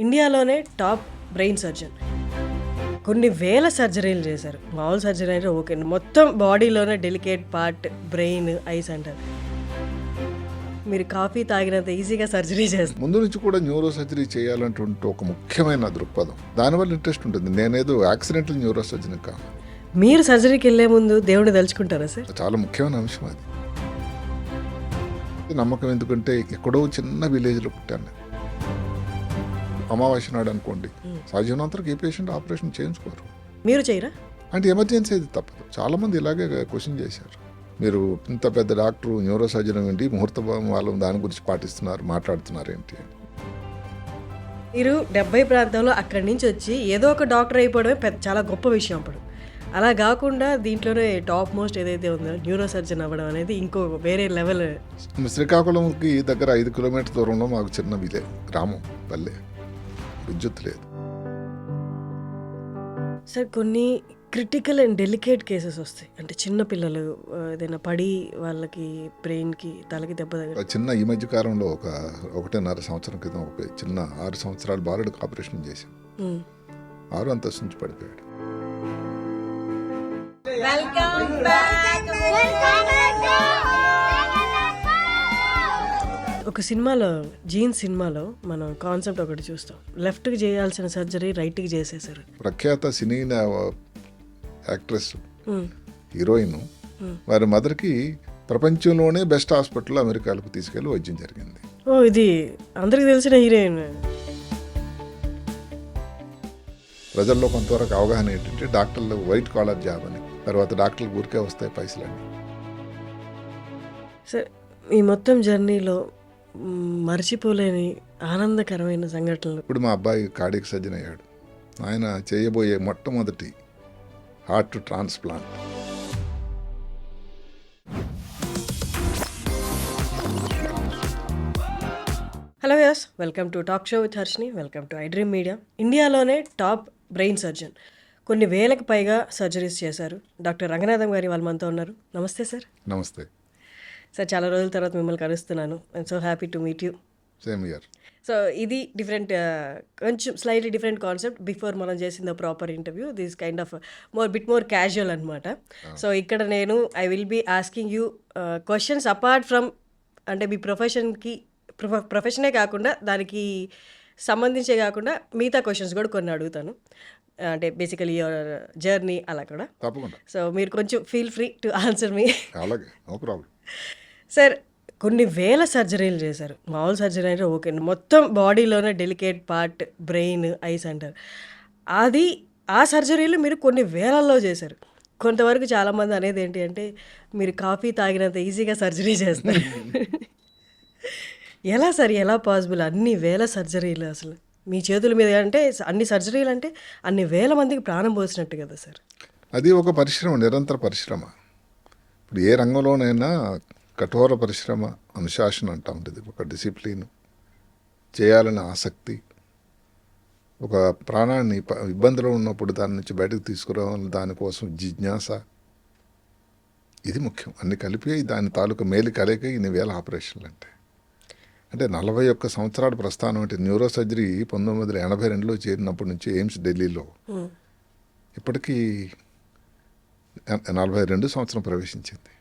ఇండియాలోనే top brain surgeon. కొన్ని వేల సర్జరీలు చేశారు. మామూలు సర్జరీ అంటే ఓకే, మొత్తం బాడీలోనే డెలికేట్ పార్ట్ బ్రెయిన్, ఐస్ అంటారు. మీరు కాఫీ తాగినంత ఈజీగా సర్జరీ చేస్తారు. ముందు నుంచి కూడా న్యూరో సర్జరీ చేయాలంటుంటే ఒక ముఖ్యమైన దృక్పథం, దానివల్ల ఇంట్రెస్ట్ ఉంటుంది. నేనేదో యాక్సిడెంటల్ న్యూరో సర్జన్ కాదు. మీరు సర్జరీకి వెళ్ళే ముందు దేవుడిని తలుచుకుంటారా సార్? చాలా ముఖ్యమైన అంశం అది. నమ్మకం ఎందుకంటే ఎక్కడో చిన్న విలేజ్లో పుట్టాను నేను. అమావాస్య నాడు అనుకోండి, సహజనంతరకు ఏ పేషెంట్ ఆపరేషన్ చేయించుకోరు. మీరు చేయరా? అంటే ఎమర్జెన్సీ అది తప్పదు. చాలామంది ఇలాగే క్వశ్చన్ చేశారు. మీరు ఇంత పెద్ద డాక్టర్ న్యూరో సర్జన్ ఏంటి, ముహూర్త వాళ్ళు దాని గురించి పాటిస్తున్నారు, మాట్లాడుతున్నారు ఏంటి అని. మీరు 70 ప్రాంతంలో అక్కడి నుంచి వచ్చి ఏదో ఒక డాక్టర్ అయిపోవడమే చాలా గొప్ప విషయం. అప్పుడు అలా కాకుండా దీంట్లోనే టాప్ మోస్ట్ ఏదైతే ఉందో న్యూరో సర్జన్ అవ్వడం అనేది ఇంకో వేరే లెవెల్. శ్రీకాకుళంకి దగ్గర 5 కిలోమీటర్ దూరంలో మాకు చిన్న విలేజ్, గ్రామం, పల్లె, విద్యుత్ లేదు. సార్ కొన్ని క్రిటికల్ అండ్ డెలికేట్ కేసెస్ వస్తాయి. అంటే చిన్న పిల్లలు ఏదైనా పడి వాళ్ళకి బ్రెయిన్కి తలకి దెబ్బ తగ్గ చిన్న ఈ మధ్య కాలంలో 1.5 సంవత్సరం క్రితం ఒక చిన్న 6 సంవత్సరాల బాలుడికి ఆపరేషన్ చేశాం. 6 అంతస్తు నుంచి పడిపోయాడు. ఒక సినిమాలో, జీన్స్ సినిమాలో మనం కాన్సెప్ట్ ఒకటి చూస్తాం. లెఫ్ట్కి చేయాల్సిన సర్జరీ రైట్కి చేసేసారు. ప్రఖ్యాత సినీ యాక్ట్రెస్, హీరోయిన్, వారి మదర్కి ప్రపంచంలోనే బెస్ట్ హాస్పిటల్ అమెరికాలకు తీసుకెళ్లి వైద్యం జరిగింది. ఓ, ఇది అందరికి తెలిసిన హీరోయిన్. ప్రజల్లో కొంతవరకు అవగాహన ఏంటంటే డాక్టర్లు వైట్ కాలర్ జాబ్ అని, తర్వాత డాక్టర్లు ఊరికే వస్తాయి పైసలని. సార్, ఈ మొత్తం జర్నీలో మర్చిపోలేని ఆనందకరమైన సంఘటనలు. ఇప్పుడు మా అబ్బాయి కార్డియక్ సర్జన్ అయ్యాడు. ఆయన చేయబోయే మొట్టమొదటి heart transplant. Hello viewers, welcome to talk show with Harshini. Welcome to iDream media. ఇండియాలోనే టాప్ బ్రెయిన్ సర్జన్, కొన్ని వేలకు పైగా సర్జరీస్ చేశారు. డాక్టర్ రంగనాథం గారి వాళ్ళు మనతో ఉన్నారు. నమస్తే సార్. నమస్తే సార్, చాలా రోజుల తర్వాత మిమ్మల్ని కలుస్తున్నాను. I'm so happy to meet you. Same here. So ఇది డిఫరెంట్, కొంచెం స్లైట్లీ డిఫరెంట్ కాన్సెప్ట్. బిఫోర్ మనం చేసిన proper interview, this kind of bit more casual అనమాట. సో ఇక్కడ నేను I will be asking you questions apart from, అంటే మీ ప్రొఫెషనే కాకుండా దానికి సంబంధించే కాకుండా మిగతా క్వశ్చన్స్ కూడా కొన్ని అడుగుతాను. అంటే బేసికలీ యువర్ జర్నీ అలా కూడా. తప్పకుండా. సో మీరు కొంచెం ఫీల్ ఫ్రీ టు ఆన్సర్ మీ. అలాగే, నో ప్రాబ్లం. సార్, కొన్ని వేల సర్జరీలు చేశారు. మామూలు సర్జరీ అంటే ఓకే, మొత్తం బాడీలోనే డెలికేట్ పార్ట్ బ్రెయిన్, ఐస్ అంటారు. ఆ సర్జరీలు మీరు కొన్ని వేలల్లో చేశారు. కొంతవరకు చాలామంది అనేది ఏంటి అంటే మీరు కాఫీ తాగినంత ఈజీగా సర్జరీ చేస్తారు. ఎలా సార్, ఎలా పాసిబుల్ అన్ని వేల సర్జరీలు అసలు మీ చేతుల మీద? అంటే అన్ని సర్జరీలు అంటే అన్ని వేల మందికి ప్రాణం పోసినట్టు కదా సార్. అది ఒక పరిశ్రమ, నిరంతర పరిశ్రమ. ఇప్పుడు ఏ రంగంలోనైనా కఠోర పరిశ్రమ, అనుశాసన అంటాం. ఇది ఒక డిసిప్లిన్, చేయాలనే ఆసక్తి, ఒక ప్రాణాన్ని ఇబ్బందిలో ఉన్నప్పుడు దాని నుంచి బయటకు తీసుకురావాలని దానికోసం జిజ్ఞాస, ఇది ముఖ్యం. అన్ని కలిపి దాని తాలూకా మేలు కలయిక ఇన్ని వేల ఆపరేషన్లు. అంటే 41 సంవత్సరాల ప్రస్థానం. అంటే న్యూరో సర్జరీ 1982లో చేరినప్పటి నుంచి ఎయిమ్స్ ఢిల్లీలో ఇప్పటికీ 42 సంవత్సరం ప్రవేశించింది.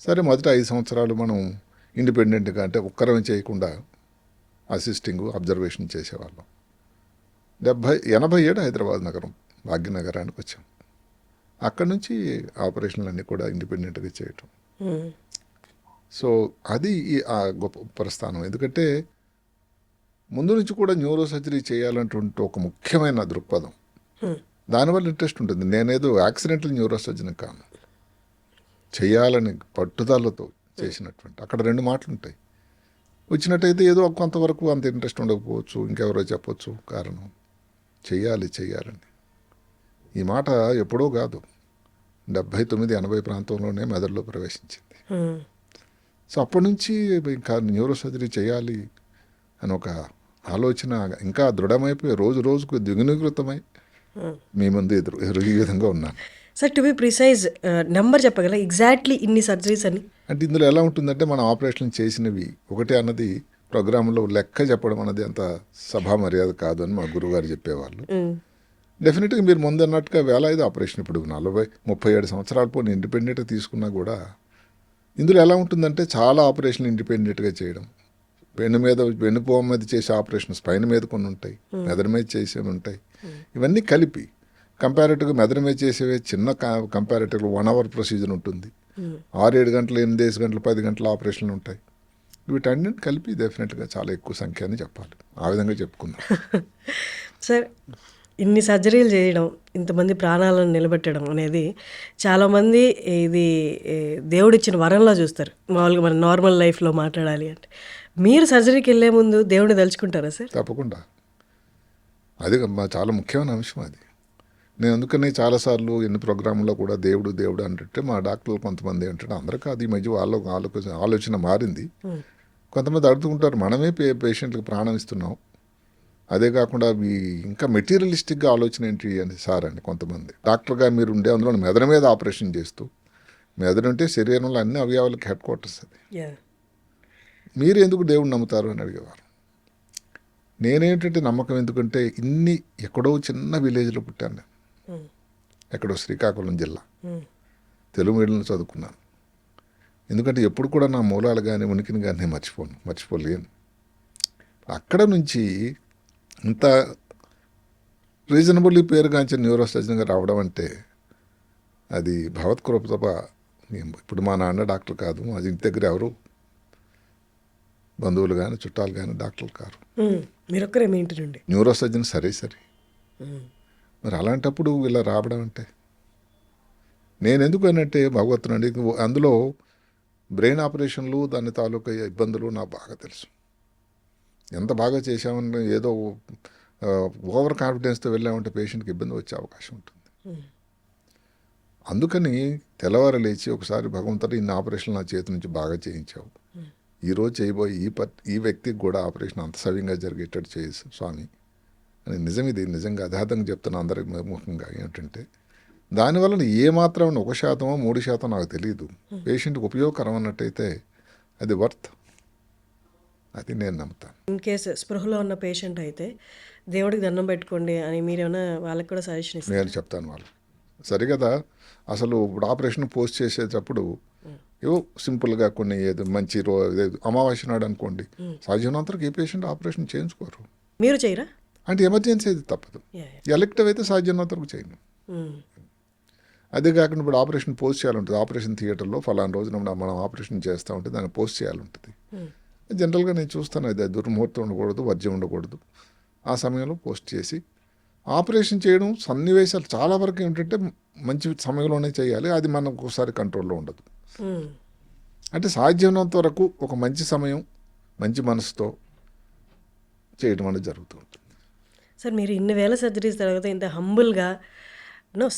సరే, మొదటి 5 సంవత్సరాలు మనం ఇండిపెండెంట్గా, అంటే ఒక్కరమే చేయకుండా అసిస్టింగ్, అబ్జర్వేషన్ చేసేవాళ్ళం. 87 హైదరాబాద్ నగరం, భాగ్యనగరానికి వచ్చాం. అక్కడి నుంచి ఆపరేషన్లు అన్నీ కూడా ఇండిపెండెంట్గా చేయటం. సో అది ఆ గొప్ప ప్రస్థానం. ఎందుకంటే ముందు నుంచి కూడా న్యూరో సర్జరీ చేయాలంటుంటే ఒక ముఖ్యమైన దృక్పథం, దానివల్ల ఇంట్రెస్ట్ ఉంటుంది. నేనేదో యాక్సిడెంటల్ న్యూరో సర్జన్ కాను. చేయాలని పట్టుదలతో చేసినటువంటి. అక్కడ 2 మాటలు ఉంటాయి. వచ్చినట్టయితే ఏదో కొంతవరకు అంత ఇంట్రెస్ట్ ఉండకపోవచ్చు, ఇంకెవరో చెప్పొచ్చు కారణం. చెయ్యాలని ఈ మాట ఎప్పుడో కాదు, 79-80 ప్రాంతంలోనే మెదడులో ప్రవేశించింది. సో అప్పటి నుంచి ఇంకా న్యూరో సర్జరీ చేయాలి అని ఒక ఆలోచన ఇంకా దృఢమైపోయి రోజు రోజుకు ద్విగుణీకృతమై మీ ముందు ఈ విధంగా ఉన్నాను. Sir, to be precise number చెప్పగలరా ఎగ్జాక్ట్లీ ఇన్ని సర్జరీస్ అని? అంటే ఇందులో ఎలా ఉంటుందంటే మనం ఆపరేషన్ చేసినవి ఒకటి అన్నది ప్రోగ్రాంలో లెక్క చెప్పడం అనేది అంత సభా మర్యాద కాదు అని మా గురువుగారు చెప్పేవాళ్ళు. డెఫినెట్గా మీరు ముందు అన్నట్టుగా వేలాది ఆపరేషన్ ఇప్పుడు 37 సంవత్సరాల పోనీ ఇండిపెండెంట్గా తీసుకున్నా కూడా ఇందులో ఎలా ఉంటుందంటే చాలా ఆపరేషన్లు ఇండిపెండెంట్గా చేయడం, వెన్నుపోమ మీద చేసే ఆపరేషన్స్ పైన మీద కొన్ని ఉంటాయి, మెదడు మీద చేసేవి ఉంటాయి. ఇవన్నీ కలిపి కంపారేటివ్గా మెదడు మీద చేసేవి చిన్న కంపారేటివ్గా 1 hour ప్రొసీజర్ ఉంటుంది. 6-7 గంటలు, 8 గంటలు, 10 గంటల ఆపరేషన్లు ఉంటాయి. వీటన్నిటిని కలిపి డెఫినెట్గా చాలా ఎక్కువ సంఖ్య అని చెప్పాలి. ఆ విధంగా చెప్పుకుందాం. సార్, ఇన్ని సర్జరీలు చేయడం, ఇంతమంది ప్రాణాలను నిలబెట్టడం అనేది చాలామంది ఇది దేవుడిచ్చిన వరంలా చూస్తారు. మామూలుగా మన నార్మల్ లైఫ్లో మాట్లాడాలి అంటే మీరు సర్జరీకి వెళ్ళే ముందు దేవుడిని తలుచుకుంటారా సార్? తప్పకుండా. అది చాలా ముఖ్యమైన అంశం అది. నేను అందుకని చాలాసార్లు ఎన్ని ప్రోగ్రాంలో కూడా దేవుడు దేవుడు అంటే మా డాక్టర్లు కొంతమంది ఏంటంటే అందరూ కాదు, ఈ మధ్య వాళ్ళకు ఆలోచన మారింది. కొంతమంది అడుగుతుంటారు, మనమే పేషెంట్కి ప్రాణం ఇస్తున్నాం, అదే కాకుండా ఇంకా మెటీరియలిస్టిక్గా ఆలోచన ఏంటి అని సార్ అని కొంతమంది. డాక్టర్గా మీరు ఉండే అందులో మెదడు మీద ఆపరేషన్ చేస్తూ, మెదడు అంటే శరీరంలో అన్ని అవయవాలకి హెడ్ క్వార్టర్స్ అది. మీరు ఎందుకు దేవుడు నమ్ముతారు అని అడిగేవారు. నేనేంటంటే నమ్మకం ఎందుకంటే ఎక్కడో చిన్న విలేజ్లో పుట్టాను నేను, ఎక్కడో శ్రీకాకుళం జిల్లా, తెలుగు మీడియంలో చదువుకున్నాను. ఎందుకంటే ఎప్పుడు కూడా నా మూలాలు కానీ ఉనికిని కానీ నేను మర్చిపోలేను. అక్కడ నుంచి ఇంత రీజనబుల్లీ పేరుగాంచిన న్యూరో సర్జన్గా రావడం అంటే అది భగవత్ కృప తప్ప. ఇప్పుడు మా నాన్న డాక్టర్ కాదు, మా ఇంటి దగ్గర ఎవరు బంధువులు కానీ చుట్టాలు కానీ డాక్టర్లు కారు. మీరొక్కరే మీ ఇంటి నుండి న్యూరో సర్జన్ సరే. మరి అలాంటప్పుడు ఇలా రావడం అంటే నేను ఎందుకు అనంటే భగవత్తునండి. అందులో బ్రెయిన్ ఆపరేషన్లు దాని తాలూకా ఇబ్బందులు నాకు బాగా తెలుసు. ఎంత బాగా చేశామని ఏదో ఓవర్ కాన్ఫిడెన్స్తో వెళ్ళామంటే పేషెంట్కి ఇబ్బంది వచ్చే అవకాశం ఉంటుంది. అందుకని తెల్లవారు లేచి ఒకసారి భగవంతుడు ఇన్ని ఆపరేషన్లు నా చేతి నుంచి బాగా చేయించావు, ఈరోజు చేయబోయే ఈ వ్యక్తికి కూడా ఆపరేషన్ అంత సవ్యంగా జరిగేటట్టు చేసి స్వామి అని ఇది నిజంగా అధాతంగా చెప్తున్నా అందరికి ముఖ్యంగా. ఏంటంటే దానివల్ల ఏమాత్రం 1%, 3% నాకు తెలియదు, పేషెంట్కి ఉపయోగకరం అన్నట్టయితే అది వర్త్, అది నేను నమ్ముతాను. ఇన్ కేసు స్పృహలో ఉన్న పేషెంట్ అయితే దేవుడికి దండం పెట్టుకోండి అని మీరేమైనా వాళ్ళకి కూడా సజెషన్ ఇస్తారు? నేను చెప్తాను వాళ్ళు సరిగదా. అసలు ఇప్పుడు ఆపరేషన్ పోస్ట్ చేసేటప్పుడు ఏవో సింపుల్గా కొన్ని ఏదో మంచి అమావాస్య నాడు అనుకోండి, సాధ్యమైనంతవరకు ఏ పేషెంట్ ఆపరేషన్ చేయించుకోరు. మీరు చేయరా? అంటే ఎమర్జెన్సీ అయితే తప్పదు, ఎలక్టివ్ అయితే సాధ్యమైనంతవరకు చేయను. అదే కాకుండా ఇప్పుడు ఆపరేషన్ పోస్ట్ చేయాలంటుంది, ఆపరేషన్ థియేటర్లో ఫలానా రోజున మనం ఆపరేషన్ చేస్తూ ఉంటే దాన్ని పోస్ట్ చేయాలంటుంది. జనరల్గా నేను చూస్తాను, అది దుర్ముహూర్తం ఉండకూడదు, వర్జ్యం ఉండకూడదు, ఆ సమయంలో పోస్ట్ చేసి ఆపరేషన్ చేయడం సన్నివేశాలు చాలా వరకు ఏంటంటే మంచి సమయంలోనే చేయాలి. అది మనకు ఒకసారి కంట్రోల్లో ఉండదు. అంటే సాధ్యమైనంత వరకు ఒక మంచి సమయం, మంచి మనసుతో చేయడం అనేది జరుగుతూ ఉంటుంది. సార్, మీరు ఇన్ని వేల సర్జరీస్ తర్వాత ఇంత హంబుల్గా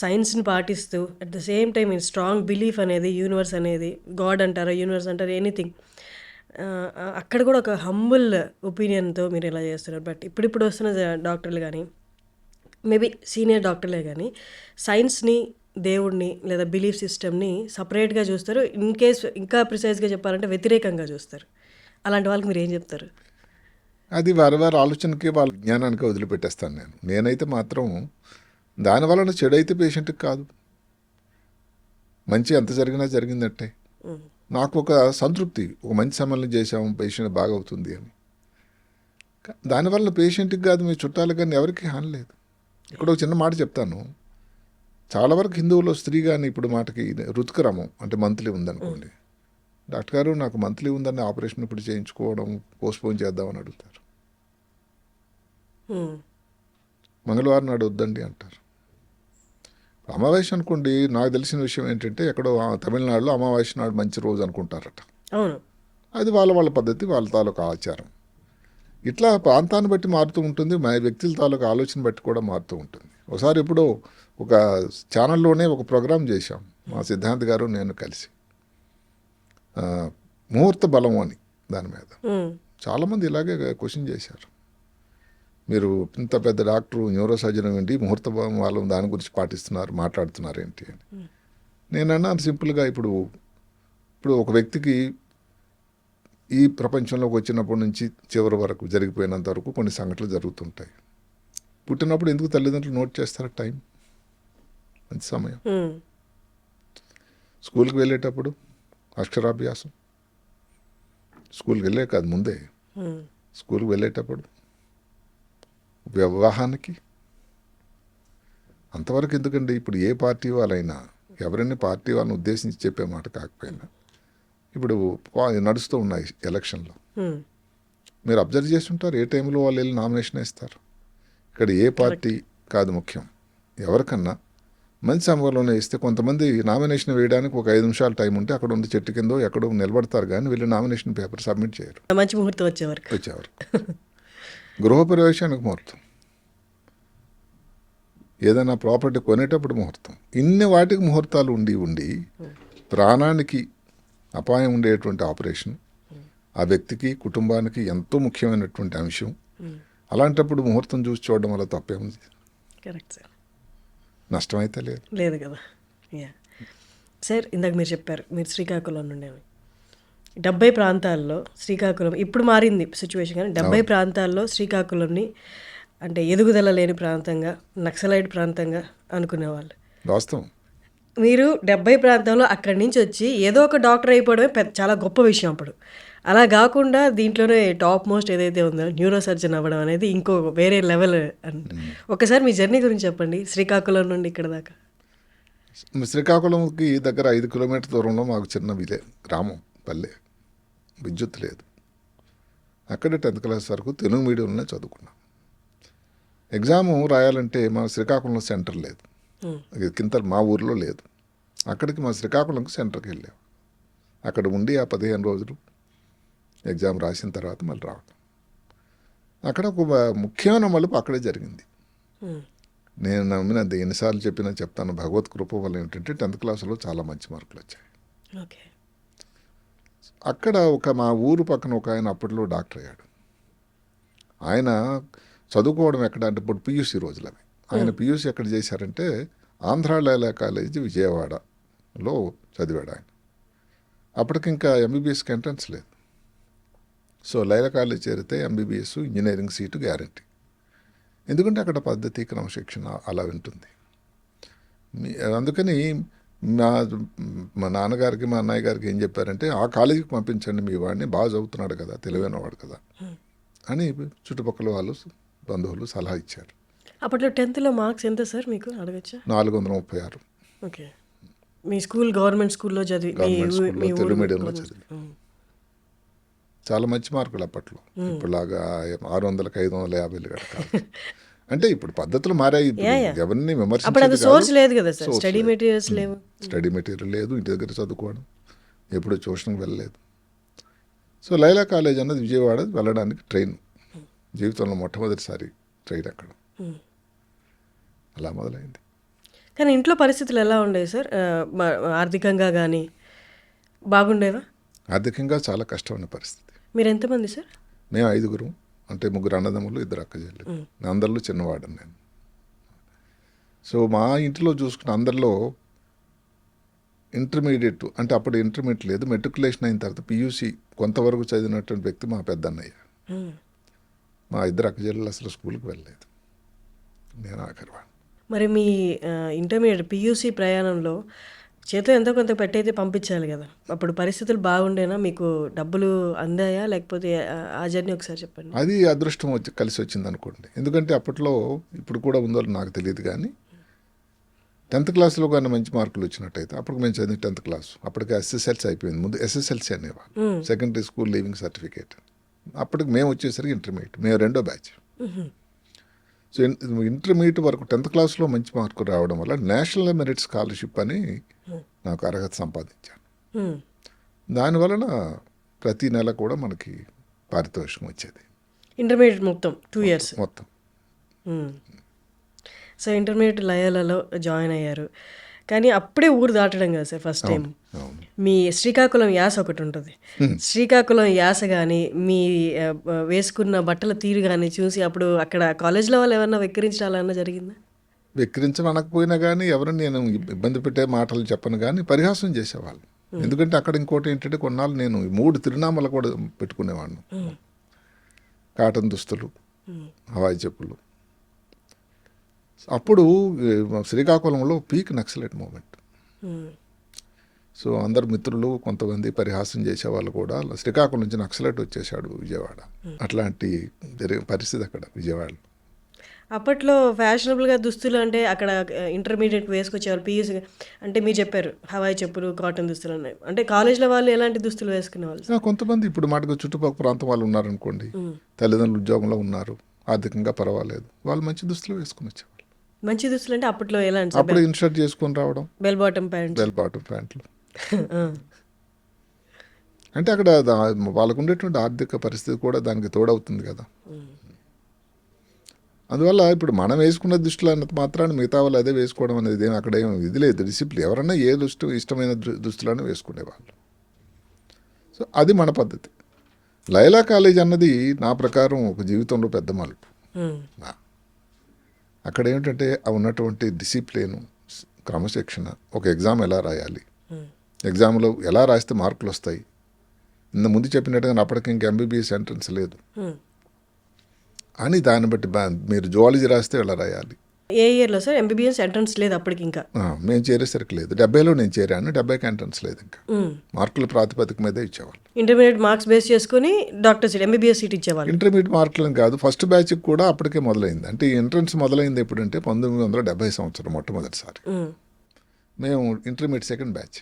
సైన్స్ని పాటిస్తూ అట్ ద సేమ్ టైం ఈ స్ట్రాంగ్ బిలీఫ్ అనేది, యూనివర్స్ అనేది, గాడ్ అంటారా, యూనివర్స్ అంటారా, ఎనీథింగ్, అక్కడ కూడా ఒక హంబుల్ ఒపీనియన్తో మీరు ఇలా చేస్తున్నారు. బట్ ఇప్పుడు వస్తున్న డాక్టర్లు కానీ, మేబీ సీనియర్ డాక్టర్లే కానీ సైన్స్ని, దేవుడిని లేదా బిలీఫ్ సిస్టమ్ని సపరేట్గా చూస్తారు. ఇన్ కేస్ ఇంకా ప్రిసైజ్గా చెప్పాలంటే వ్యతిరేకంగా చూస్తారు. అలాంటి వాళ్ళకి మీరు ఏం చెప్తారు? అది వారి ఆలోచనకి, వాళ్ళ జ్ఞానానికి వదిలిపెట్టేస్తాను నేనైతే మాత్రం. దానివలన చెడు అయితే పేషెంట్కి కాదు, మంచి ఎంత జరిగినా జరిగిందంటే నాకు ఒక సంతృప్తి, ఒక మంచి సమయంలో చేసాము, పేషెంట్ బాగా అవుతుంది అని. దానివల్ల పేషెంట్కి కాదు, మీ చుట్టాలకు కానీ ఎవరికి హాని లేదు. ఇక్కడ ఒక చిన్న మాట చెప్తాను. చాలా వరకు హిందువులో స్త్రీ కానీ ఇప్పుడు మాటకి ఋతుక్రమం అంటే మంత్లీ ఉందనుకోండి, డాక్టర్ గారు నాకు మంత్లీ ఉందని ఆపరేషన్ ఇప్పుడు చేయించుకోవడం పోస్ట్పోన్ చేద్దామని అడుగుతారు. మంగళవారం నాడు వద్దండి అంటారు. అమావాస్య అనుకోండి, నాకు తెలిసిన విషయం ఏంటంటే ఎక్కడో తమిళనాడులో అమావాస్య నాడు మంచి రోజు అనుకుంటారట. అది వాళ్ళ పద్ధతి, వాళ్ళ తాలూకా ఆచారం. ఇట్లా ప్రాంతాన్ని బట్టి మారుతూ ఉంటుంది, వ్యక్తుల తాలూకా ఆలోచన బట్టి కూడా మారుతూ ఉంటుంది. ఒకసారి ఎప్పుడో ఒక ఛానల్లోనే ఒక ప్రోగ్రాం చేశాం, మా సిద్ధాంత్ గారు నేను కలిసి, ముహూర్త బలం అని దాని మీద. చాలామంది ఇలాగే క్వశ్చన్ చేశారు, మీరు ఇంత పెద్ద డాక్టరు, న్యూరో సర్జన్ ఏంటి, ముహూర్త బలం వాళ్ళు దాని గురించి మాట్లాడుతున్నారు ఏంటి అని. నేను అన్నాను సింపుల్గా, ఇప్పుడు ఒక వ్యక్తికి ఈ ప్రపంచంలోకి వచ్చినప్పటి నుంచి చివరి వరకు జరిగిపోయినంత వరకు కొన్ని సంఘటనలు జరుగుతుంటాయి. పుట్టినప్పుడు ఎందుకు తల్లిదండ్రులు నోట్ చేస్తారు టైం, మంచి సమయం. స్కూల్కి వెళ్ళేటప్పుడు అక్షరాభ్యాసం, స్కూల్కి వెళ్ళే కాదు ముందే, స్కూల్కి వెళ్ళేటప్పుడు వివాహానికి, అంతవరకు ఎందుకండి. ఇప్పుడు ఏ పార్టీ వాళ్ళైనా ఎవరైనా పార్టీ వాళ్ళని ఉద్దేశించి చెప్పే మాట కాకపోయినా ఇప్పుడు నడుస్తూ ఉన్నాయి ఎలక్షన్లో, మీరు అబ్జర్వ్ చేస్తుంటారు ఏ టైంలో వాళ్ళు వెళ్ళి నామినేషన్ వేస్తారు. ఇక్కడ ఏ పార్టీ కాదు ముఖ్యం, ఎవరికన్నా మంచి సమయంలోనే ఇస్తే కొంతమంది నామినేషన్ వేయడానికి ఒక 5 నిమిషాలు టైం ఉంటే అక్కడ ఉన్న చెట్టు కిందో ఎక్కడో నిలబడతారు, కానీ వీళ్ళు నామినేషన్ పేపర్ సబ్మిట్ చేయరు. మంచి ముహూర్తం వచ్చేవారు గృహప్రవేశానికి ముహూర్తం, ఏదైనా ప్రాపర్టీ కొనేటప్పుడు ముహూర్తం, ఇన్ని వాటికి ముహూర్తాలు ఉండి ప్రాణానికి అపాయం ఉండేటువంటి ఆపరేషన్ ఆ వ్యక్తికి కుటుంబానికి ఎంతో ముఖ్యమైనటువంటి అంశం. అలాంటప్పుడు ముహూర్తం చూసి చూడడం వల్ల తప్పేముంది? Correct sir. నష్టమైతే లేదు కదా. యా సార్, ఇందాక మీరు చెప్పారు మీరు శ్రీకాకుళం నుండి. 70 ప్రాంతాల్లో శ్రీకాకుళం ఇప్పుడు మారింది సిచ్యువేషన్, కానీ 70 ప్రాంతాల్లో శ్రీకాకుళంని అంటే ఎదుగుదల లేని ప్రాంతంగా, నక్సలైట్ ప్రాంతంగా అనుకునేవాళ్ళు. వాస్తవం. మీరు 70 ప్రాంతంలో అక్కడి నుంచి వచ్చి ఏదో ఒక డాక్టర్ అయిపోవడమే చాలా గొప్ప విషయం అప్పుడు. అలా కాకుండా దీంట్లోనే టాప్ మోస్ట్ ఏదైతే ఉందో న్యూరో సర్జన్ అవ్వడం అనేది ఇంకో వేరే లెవెల్. ఒకసారి మీ జర్నీ గురించి చెప్పండి, శ్రీకాకుళం నుండి ఇక్కడ దాకా. శ్రీకాకుళంకి దగ్గర 5 కిలోమీటర్ దూరంలో మాకు చిన్న గ్రామం, పల్లె, విద్యుత్ లేదు. అక్కడే 10th క్లాస్ వరకు తెలుగు మీడియంలోనే చదువుకున్నాం. ఎగ్జాము రాయాలంటే మా శ్రీకాకుళంలో సెంటర్ లేదు, కింద మా ఊర్లో లేదు. అక్కడికి మా శ్రీకాకుళంకి సెంటర్కి వెళ్ళాం. అక్కడ ఉండి ఆ 15 రోజులు ఎగ్జామ్ రాసిన తర్వాత మళ్ళీ రావడం. అక్కడ ఒక ముఖ్యమైన మలుపు అక్కడే జరిగింది. నేను నమ్మినది ఎన్నిసార్లు చెప్పినా చెప్తాను, భగవత్ కృప వల్ల ఏంటంటే 10th క్లాసులో చాలా మంచి మార్కులు వచ్చాయి. అక్కడ మా ఊరు పక్కన ఒక ఆయన అప్పట్లో డాక్టర్ అయ్యాడు. ఆయన చదువుకోవడం ఎక్కడ అంటే ఇప్పుడు పియూసీ రోజులు అవి. ఆయన పియూసీ ఎక్కడ చేశారంటే ఆంధ్ర లైలా కాలేజీ విజయవాడలో చదివాడు ఆయన. అప్పటికి ఇంకా ఎంబీబీఎస్కి ఎంట్రన్స్ లేదు. సో లైలా కాలేజ్ చేరితే ఎంబీబీఎస్ ఇంజనీరింగ్ సీటు గ్యారంటీ. ఎందుకంటే అక్కడ పద్ధతి క్రమశిక్షణ అలా ఉంటుంది. అందుకని మా నాన్నగారికి మా అన్నయ్య గారికి ఏం చెప్పారంటే ఆ కాలేజీకి పంపించండి మీ వాడిని, బాగా చదువుతున్నాడు కదా, తెలివైన వాడు కదా అని చుట్టుపక్కల వాళ్ళు బంధువులు సలహా ఇచ్చారు. అప్పట్లో 10th మార్క్స్ ఎంత సార్ మీకు అడగచ్చా? 436. ఓకే. మీ స్కూల్ గవర్నమెంట్ స్కూల్లో చదివి, తెలుగు మీడియంలో చదివి చాలా మంచి మార్కులు అప్పట్లో. ఇప్పుడులాగా 600కి 550 కాదు. అంటే ఇప్పుడు పద్ధతులు మారాయి. ఎవరిని సోర్స్ లేదు కదా సార్, స్టడీ మెటీరియల్స్ లేవు, స్టడీ మెటీరియల్ లేదు, ఇంటి దగ్గర చదువుకోవడం, ఎప్పుడు ట్యూషన్కి వెళ్ళలేదు. సో లైలా కాలేజ్ అన్నది విజయవాడ వెళ్ళడానికి ట్రైన్, జీవితంలో మొట్టమొదటిసారి ట్రైన్ అక్కడ. అలా మొదలైంది. కానీ ఇంట్లో పరిస్థితులు ఎలా ఉండేవి సార్? ఆర్థికంగా కానీ బాగుండేవా? ఆర్థికంగా చాలా కష్టమైన పరిస్థితి. మీరు ఎంతమంది సార్? మేము 5గురు, అంటే 3 అన్నదమ్ములు, 2 అక్కచెల్లెలు. అందరిలో చిన్నవాడని నేను. సో మా ఇంట్లో చూసుకున్న అందరిలో ఇంటర్మీడియట్, అంటే అప్పుడు ఇంటర్మీడియట్ లేదు, మెట్రికులేషన్ అయిన తర్వాత పియూసీ కొంతవరకు చదివినటువంటి వ్యక్తి మా పెద్దన్నయ్య. మా 2 అక్కచెల్లెలు అసలు స్కూల్కి వెళ్ళలేదు, నేను ఆఖరివాడు. మరి మీ ఇంటర్మీడియట్ పియూసీ ప్రయాణంలో చేతిలో ఎంతో కొంత పెట్టయితే పంపించాలి కదా, అప్పుడు పరిస్థితులు బాగుండేనా? మీకు డబ్బులు అందాయా లేకపోతే ఆ జర్నీ ఒకసారి చెప్పండి. అది అదృష్టం కలిసి వచ్చింది అనుకోండి. ఎందుకంటే అప్పట్లో, ఇప్పుడు కూడా ఉందో నాకు తెలియదు కానీ 10th క్లాస్లో కానీ మంచి మార్కులు వచ్చినట్టయితే, అప్పుడు మేము చదివిన 10th క్లాస్ అప్పటికి ఎస్ఎస్ఎల్సీ అయిపోయింది. ముందు ఎస్ఎస్ఎల్సీ అనేవాళ్ళు, సెకండరీ స్కూల్ లీవింగ్ సర్టిఫికేట్. అప్పటికి మేము వచ్చేసరికి ఇంటర్మీడియట్, మేము 2వ బ్యాచ్. సో ఇంటర్మీడియట్ వరకు 10th క్లాస్లో మంచి మార్కులు రావడం వల్ల నేషనల్ మెరిట్ స్కాలర్షిప్ అని నాకు అర్హత సంపాదించాను. దానివలన ప్రతి నెల కూడా మనకి పారితోషికం వచ్చేది. ఇంటర్మీడియట్ మొత్తం 2 years మొత్తం. సో ఇంటర్మీడియట్ లయాలలో జాయిన్ అయ్యారు, కానీ అప్పుడే ఊరు దాటడం కదా సార్ ఫస్ట్ టైం. మీ శ్రీకాకుళం యాస ఒకటి ఉంటుంది, శ్రీకాకుళం యాస కానీ మీ వేసుకున్న బట్టల తీరు కానీ చూసి అప్పుడు అక్కడ కాలేజ్లో వాళ్ళు ఏమన్నా వెక్కిరించాలన్నా జరిగిందా? వెక్కిరించడం అనకపోయినా కానీ ఎవరిని నేను ఇబ్బంది పెట్టే మాటలు చెప్పను కానీ పరిహాసం చేసేవాళ్ళు. ఎందుకంటే అక్కడ ఇంకోటి ఏంటంటే కొన్నాళ్ళు నేను ఈ 3 తిరునామాలు కూడా పెట్టుకునేవాడిని. కాటన్ దుస్తులు, హవాయి చెప్పులు. అప్పుడు శ్రీకాకుళంలో పీక్ నక్సలైట్ మూమెంట్. సో అందరు మిత్రులు కొంతమంది పరిహాసం చేసేవాళ్ళు కూడా శ్రీకాకుళం నుంచి నక్సలైట్ వచ్చేసాడు విజయవాడ. అట్లాంటి పరిస్థితి అక్కడ విజయవాడలో. అప్పట్లో ఫ్యాషనబుల్గా దుస్తులు అంటే అక్కడ ఇంటర్మీడియట్ వేసుకొచ్చేవాళ్ళు పీయూసీ. అంటే మీరు చెప్పారు హవాయి చెప్పులు, కాటన్ దుస్తులు ఉన్నాయి. అంటే కాలేజ్లో వాళ్ళు ఎలాంటి దుస్తులు వేసుకునేవాళ్ళు? కొంతమంది ఇప్పుడు మాటకు చుట్టుపక్కల ప్రాంతం వాళ్ళు ఉన్నారనుకోండి, తల్లిదండ్రులు ఉద్యోగంలో ఉన్నారు, ఆర్థికంగా పర్వాలేదు, వాళ్ళు మంచి దుస్తులు వేసుకుని వచ్చేవాళ్ళు. మంచి దుస్తులు అంటే అప్పట్లో ఎలాంటి? అప్పుడు ఇన్షర్ట్ చేసుకొని రావడం, బెల్ బాటమ్ ప్యాంట్లు. అంటే అక్కడ వాళ్ళకు ఉండేటువంటి ఆర్థిక పరిస్థితి కూడా దానికి తోడవుతుంది కదా. అందువల్ల ఇప్పుడు మనం వేసుకున్న దుస్తులు అన్నంత మాత్రాన్ని మిగతా వాళ్ళు అదే వేసుకోవడం అనేది అక్కడ ఏం ఇది లేదు, డిసిప్లిన్. ఎవరన్నా ఏ ఇష్టమైన దుస్తులను వేసుకునేవాళ్ళు. సో అది మన పద్ధతి. లైలా కాలేజ్ అన్నది నా ప్రకారం ఒక జీవితంలో పెద్ద మలుపు. అక్కడ ఏమిటంటే ఉన్నటువంటి డిసిప్లిన్, క్రమశిక్షణ, ఒక ఎగ్జామ్ ఎలా రాయాలి, ఎగ్జామ్లో ఎలా రాస్తే మార్కులు వస్తాయి. ముందు చెప్పినట్టుగా అప్పటికి ఇంక ఎంబీబీఎస్ ఎంట్రన్స్ లేదు అని దాన్ని బట్టి మీరు జువాలజీ రాస్తే ఎలా రాయాలి. ఏ ఇయర్లో సార్ ఎంబీబీఎస్ ఎంట్రన్స్ లేదు అప్పటికి? ఇంకా మేము చేరేసరికి లేదు. 70లో నేను చేరాను, 70కి ఎంట్రన్స్ లేదు. ఇంకా మార్కుల ప్రాతిపదిక మీదే ఇచ్చేవాళ్ళు. ఇంటర్మీడియట్ మార్క్స్ బేస్ చేసుకుని డాక్టర్ సీట్, ఎంబీబీఎస్ సీట్ ఇచ్చేవాళ్ళు. ఇంటర్మీడియట్ మార్కులను కాదు, ఫస్ట్ బ్యాచ్కి కూడా అప్పటికే మొదలైంది. అంటే ఈ ఎంట్రన్స్ మొదలైంది ఎప్పుడంటే 1970 సంవత్సరం మొట్టమొదటిసారి. మేము ఇంటర్మీడియట్ సెకండ్ బ్యాచ్.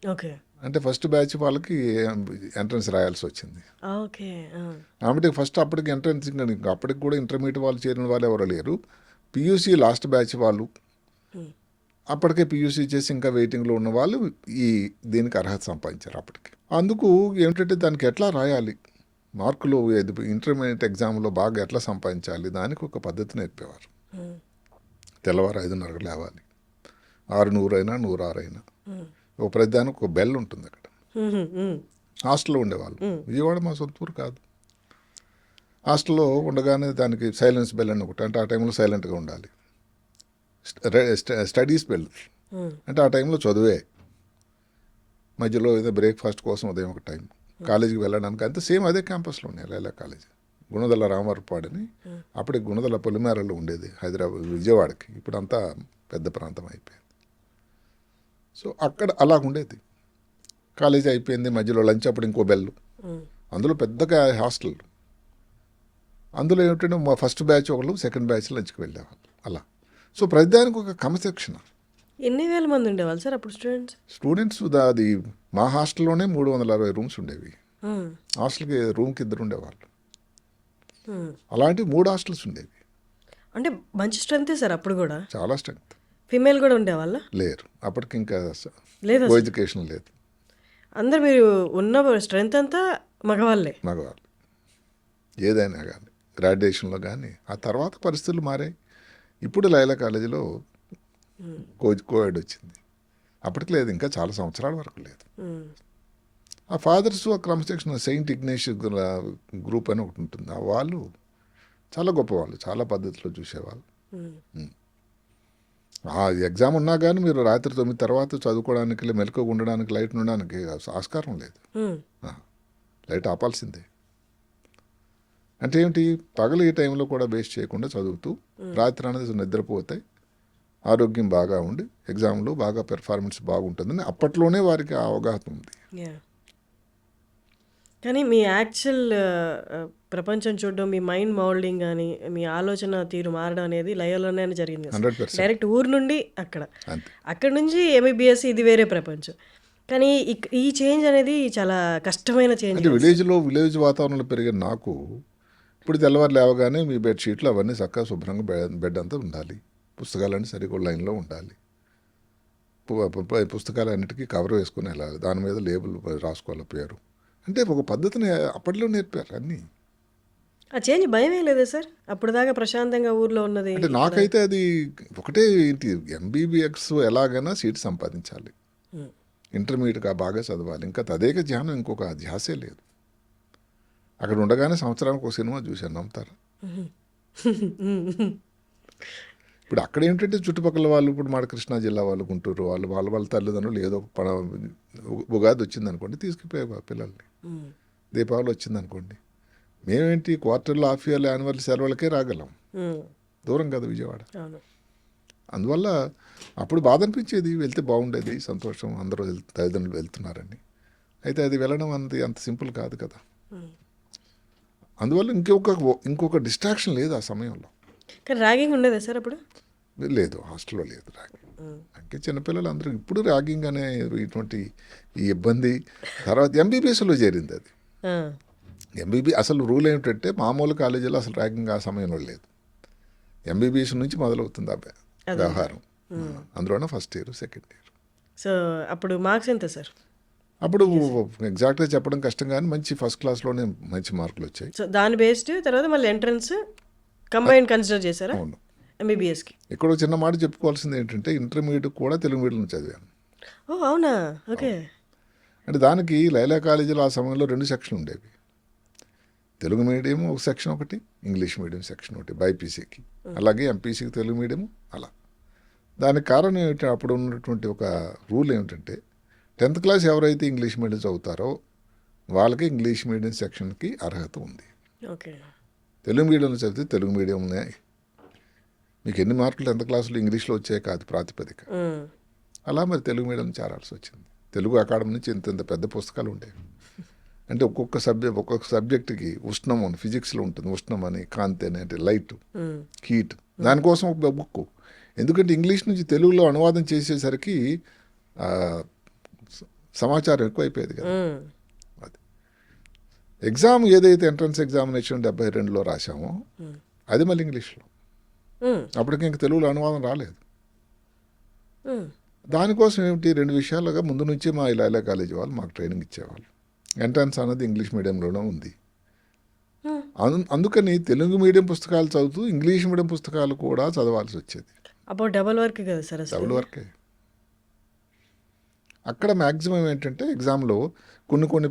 ఓకే. అంటే ఫస్ట్ బ్యాచ్ వాళ్ళకి ఎంట్రన్స్ రాయాల్సి వచ్చింది. ఓకే. కాబట్టి ఫస్ట్ అప్పటికి ఎంట్రన్స్, అప్పటికి కూడా ఇంటర్మీడియట్ వాళ్ళు చేరిన వాళ్ళు ఎవరు లేరు. పియూసీ లాస్ట్ బ్యాచ్ వాళ్ళు అప్పటికే పియూసీ చేసి ఇంకా వెయిటింగ్లో ఉన్న వాళ్ళు దీనికి అర్హత సంపాదించారు అప్పటికి. అందుకు ఏమిటంటే దానికి ఎట్లా రాయాలి, మార్కులు ఇంటర్మీడియట్ ఎగ్జామ్లో బాగా ఎట్లా సంపాదించాలి, దానికి ఒక పద్ధతి నేర్పేవారు. తెల్లవారు 5:30 లేవాలి, 6:100 అయినా 106 అయినా. ఒక ప్రతిదానికి ఒక బెల్ ఉంటుంది అక్కడ. హాస్టల్లో ఉండేవాళ్ళు. విజయవాడ మా సొంత ఊరు కాదు. హాస్టల్లో ఉండగానే దానికి సైలెన్స్ బెల్ అని ఒకటి. అంటే ఆ టైంలో సైలెంట్గా ఉండాలి. స్టడీస్ బెల్ అంటే ఆ టైంలో చదువే. మధ్యలో ఏదో బ్రేక్ఫాస్ట్ కోసం ఉదయం ఒక టైం, కాలేజీకి వెళ్ళడానికి అంతే సేమ్ అదే క్యాంపస్లో ఉన్నాయి లైలా కాలేజీ. గుణదల రామవరపాడని అప్పటికి గుణదల పొలిమేరలో ఉండేది హైదరాబాద్ విజయవాడకి. ఇప్పుడు అంతా పెద్ద ప్రాంతం అయిపోయింది. సో అక్కడ అలా ఉండేది. కాలేజీ అయిపోయింది, మధ్యలో లంచ్ అప్పుడు ఇంకో బెల్. అందులో పెద్దగా హాస్టల్. అందులో ఏమిటంటే మా ఫస్ట్ బ్యాచ్ ఒకళ్ళు, సెకండ్ బ్యాచ్ లంచ్కి వెళ్ళేవాళ్ళు అలా. సో ప్రతిదానికి ఒక క్రమశిక్షణ. ఎన్ని వేల మంది ఉండేవాళ్ళు సార్ అప్పుడు స్టూడెంట్స్? అది మా హాస్టల్లోనే 360 రూమ్స్ ఉండేవి. హాస్టల్కి రూమ్కి 2 ఉండేవాళ్ళు. అలాంటి 3 హాస్టల్స్ ఉండేవి. అంటే మంచి స్ట్రెంగ్తే సార్ అప్పుడు కూడా? చాలా స్ట్రెంగ్త్. ఫీమేల్ కూడా ఉండేవాళ్ళ? లేరు అప్పటికి, ఇంకా లేదు, ఎడ్యుకేషన్ లేదు. అందరు మీరు ఉన్న స్ట్రెంగ్త్ అంతా మగవాళ్ళే? మగవాళ్ళు. ఏదైనా కానీ గ్రాడ్యుయేషన్లో కానీ. ఆ తర్వాత పరిస్థితులు మారాయి. ఇప్పుడు లైలా కాలేజీలో కోఎడ్ వచ్చింది. అప్పటికి లేదు, ఇంకా చాలా సంవత్సరాల వరకు లేదు. ఆ ఫాదర్స్ ఆ క్రమశిక్షణ, సెయింట్ ఇగ్నేషియస్ గ్రూప్ అని ఒకటి ఉంటుంది. వాళ్ళు చాలా గొప్పవాళ్ళు, చాలా పద్ధతిలో చూసేవాళ్ళు. ఆ ఎగ్జామ్ ఉన్నా కానీ మీరు రాత్రి 9 తర్వాత చదువుకోవడానికి, మెలకువగా ఉండడానికి, లైట్ ఉండడానికి ఆస్కారం లేదు. లైట్ ఆపాల్సిందే. అంటే ఏమిటి, పగలు ఈ టైంలో కూడా వేస్ట్ చేయకుండా చదువుతూ రాత్రి అనేది నిద్రపోతే ఆరోగ్యం బాగా ఉండి ఎగ్జామ్లో బాగా పెర్ఫార్మెన్స్ బాగుంటుందని అప్పట్లోనే వారికి అవగాహన ఉంది. కానీ మీ యాక్చువల్ ప్రపంచం చూడడం, మీ మైండ్ మౌల్డింగ్ కానీ, మీ ఆలోచన తీరు మారడం అనేది లయలోనే జరిగింది. 100%. డైరెక్ట్ ఊరు నుండి అక్కడ నుంచి ఎంబీబీఎస్, ఇది వేరే ప్రపంచం. కానీ ఈ చేంజ్ అనేది చాలా కష్టమైన చేంజ్. అంటే విలేజ్ వాతావరణంలో పెరిగిన నాకు ఇప్పుడు తెల్లవారు లేవగానే మీ బెడ్షీట్లు అవన్నీ చక్కగా శుభ్రంగా బెడ్ అంతా ఉండాలి, పుస్తకాలన్నీ సరిగ్గా లైన్లో ఉండాలి, పుస్తకాలన్నిటికీ కవర్ వేసుకుని వెళ్ళాలి, దాని మీద లేబుల్ రాసుకోవాలి పేరు. అంటే ఒక పద్ధతిని అప్పట్లో నేర్పారు అన్నీ. ఆ చేంజ్ భయమే లేదా సార్? అప్పుడు దాకా ప్రశాంతంగా ఊర్లో ఉన్నది. అంటే నాకైతే అది ఒకటే ఏంటి, ఎంబీబీఎస్ ఎలాగైనా సీట్ సంపాదించాలి, ఇంటర్మీడియట్గా బాగా చదవాలి, ఇంకా తదేక ధ్యానం, ఇంకొక ధ్యాసే లేదు. అక్కడ ఉండగానే సంవత్సరానికి ఒక సినిమా చూశాను, నమ్ముతారా? ఇప్పుడు అక్కడ ఏంటంటే చుట్టుపక్కల వాళ్ళు ఇప్పుడు మన కృష్ణా జిల్లా వాళ్ళు గుంటూరు వాళ్ళు వాళ్ళ తల్లిదండ్రులు ఏదో ఒక ఉగాది వచ్చింది అనుకోండి తీసుకుపోయే పిల్లల్ని, దీపావళి వచ్చింది అనుకోండి, మేమేంటి క్వార్టర్లో హాఫ్ ఇయర్లో యాన్యువల్ సెలవులకే రాగలం, దూరం కదా విజయవాడ. అందువల్ల అప్పుడు బాధ అనిపించేది, వెళ్తే బాగుండేది, సంతోషం, అందరూ తల్లిదండ్రులు వెళ్తున్నారని. అయితే అది వెళ్ళడం అంత సింపుల్ కాదు కదా. అందువల్ల ఇంకొక డిస్ట్రాక్షన్ లేదు ఆ సమయంలో. కానీ ర్యాగింగ్ ఉండేదా సార్ అప్పుడు? లేదు, హాస్టల్లో లేదు ర్యాగింగ్. అంటే చిన్నపిల్లలు అందరూ ఇప్పుడు ర్యాగింగ్ అనే ఇటువంటి ఈ ఇబ్బంది తర్వాత ఎంబీబీఎస్లో చేరింది అది. అసలు రూల్ ఏమిటంటే మామూలు కాలేజీలో అసలు ర్యాగింగ్ ఆ సమయంలో లేదు, ఎంబీబీఎస్ నుంచి మొదలవుతుంది ఆ వ్యవహారం. అందులోనే first year second year. So అప్పుడు మార్క్స్ ఎంత సార్? అప్పుడు ఎగ్జాక్ట్గా చెప్పడం కష్టం కానీ మంచి ఫస్ట్ క్లాస్లోనే మంచి మార్కులు వచ్చాయి. సో దాని బేస్డ్ తర్వాత మళ్ళీ ఎంట్రన్స్ కంబైన్ కన్సిడర్ చేశారా? అవును. ఎంబీబీఎస్కి ఇక్కడ ఒక చిన్న మాట చెప్పుకోవాల్సింది ఏంటంటే ఇంటర్మీడియట్ కూడా తెలుగు మీడియం చదివాను. ఓ అవునా, ఓకే. అంటే దానికి లైలా కాలేజీలో ఆ సమయంలో 2 సెక్షన్లు ఉండేవి, తెలుగు మీడియం ఒక సెక్షన్ ఒకటి, ఇంగ్లీష్ మీడియం సెక్షన్ ఒకటి బైపీసీకి, అలాగే ఎంపీసీకి తెలుగు మీడియం అలా. దానికి కారణం ఏమిటంటే అప్పుడు ఉన్నటువంటి ఒక రూల్ ఏమిటంటే 10th క్లాస్ ఎవరైతే ఇంగ్లీష్ మీడియం చదువుతారో వాళ్ళకి ఇంగ్లీష్ మీడియం సెక్షన్కి అర్హత ఉంది. ఓకే. తెలుగు మీడియంలో చదివితే తెలుగు మీడియంనే మీకు ఎన్ని మార్కులు 10th క్లాసులో ఇంగ్లీష్లో వచ్చాయి కాదు ప్రాతిపదిక. అలా మరి తెలుగు మీడియం చేరాల్సి వచ్చింది. తెలుగు అకాడమీ నుంచి ఇంత పెద్ద పుస్తకాలు ఉండేవి. అంటే ఒక్కొక్క సబ్జెక్టుకి ఉష్ణం అని ఫిజిక్స్లో ఉంటుంది, ఉష్ణం అని, కాంతి అని అంటే లైట్, హీట్, దానికోసం ఒక బుక్. ఎందుకంటే ఇంగ్లీష్ నుంచి తెలుగులో అనువాదం చేసేసరికి సమాచారం ఎక్కువైపోయేది కదా. అది ఎగ్జామ్ ఏదైతే ఎంట్రన్స్ ఎగ్జామినేషన్ 72లో రాసామో అది మళ్ళీ ఇంగ్లీష్లో, అప్పటికి ఇంక తెలుగులో అనువాదం రాలేదు. దానికోసం ఏమిటి 2 విషయాలుగా ముందు నుంచే మా లైలా కాలేజీ వాళ్ళు మాకు ట్రైనింగ్ ఇచ్చేవాళ్ళు. ఎంట్రన్స్ అన్నది ఇంగ్లీష్ మీడియంలోనే ఉంది. అందుకని తెలుగు మీడియం పుస్తకాలు చదువుతూ ఇంగ్లీష్ మీడియం పుస్తకాలు కూడా చదవాల్సి వచ్చేది. అప్పుడు డబుల్ వర్క్ కదా సార్? డబుల్ వర్కే. అక్కడ మ్యాక్సిమం ఏంటంటే ఎగ్జామ్లో కొన్ని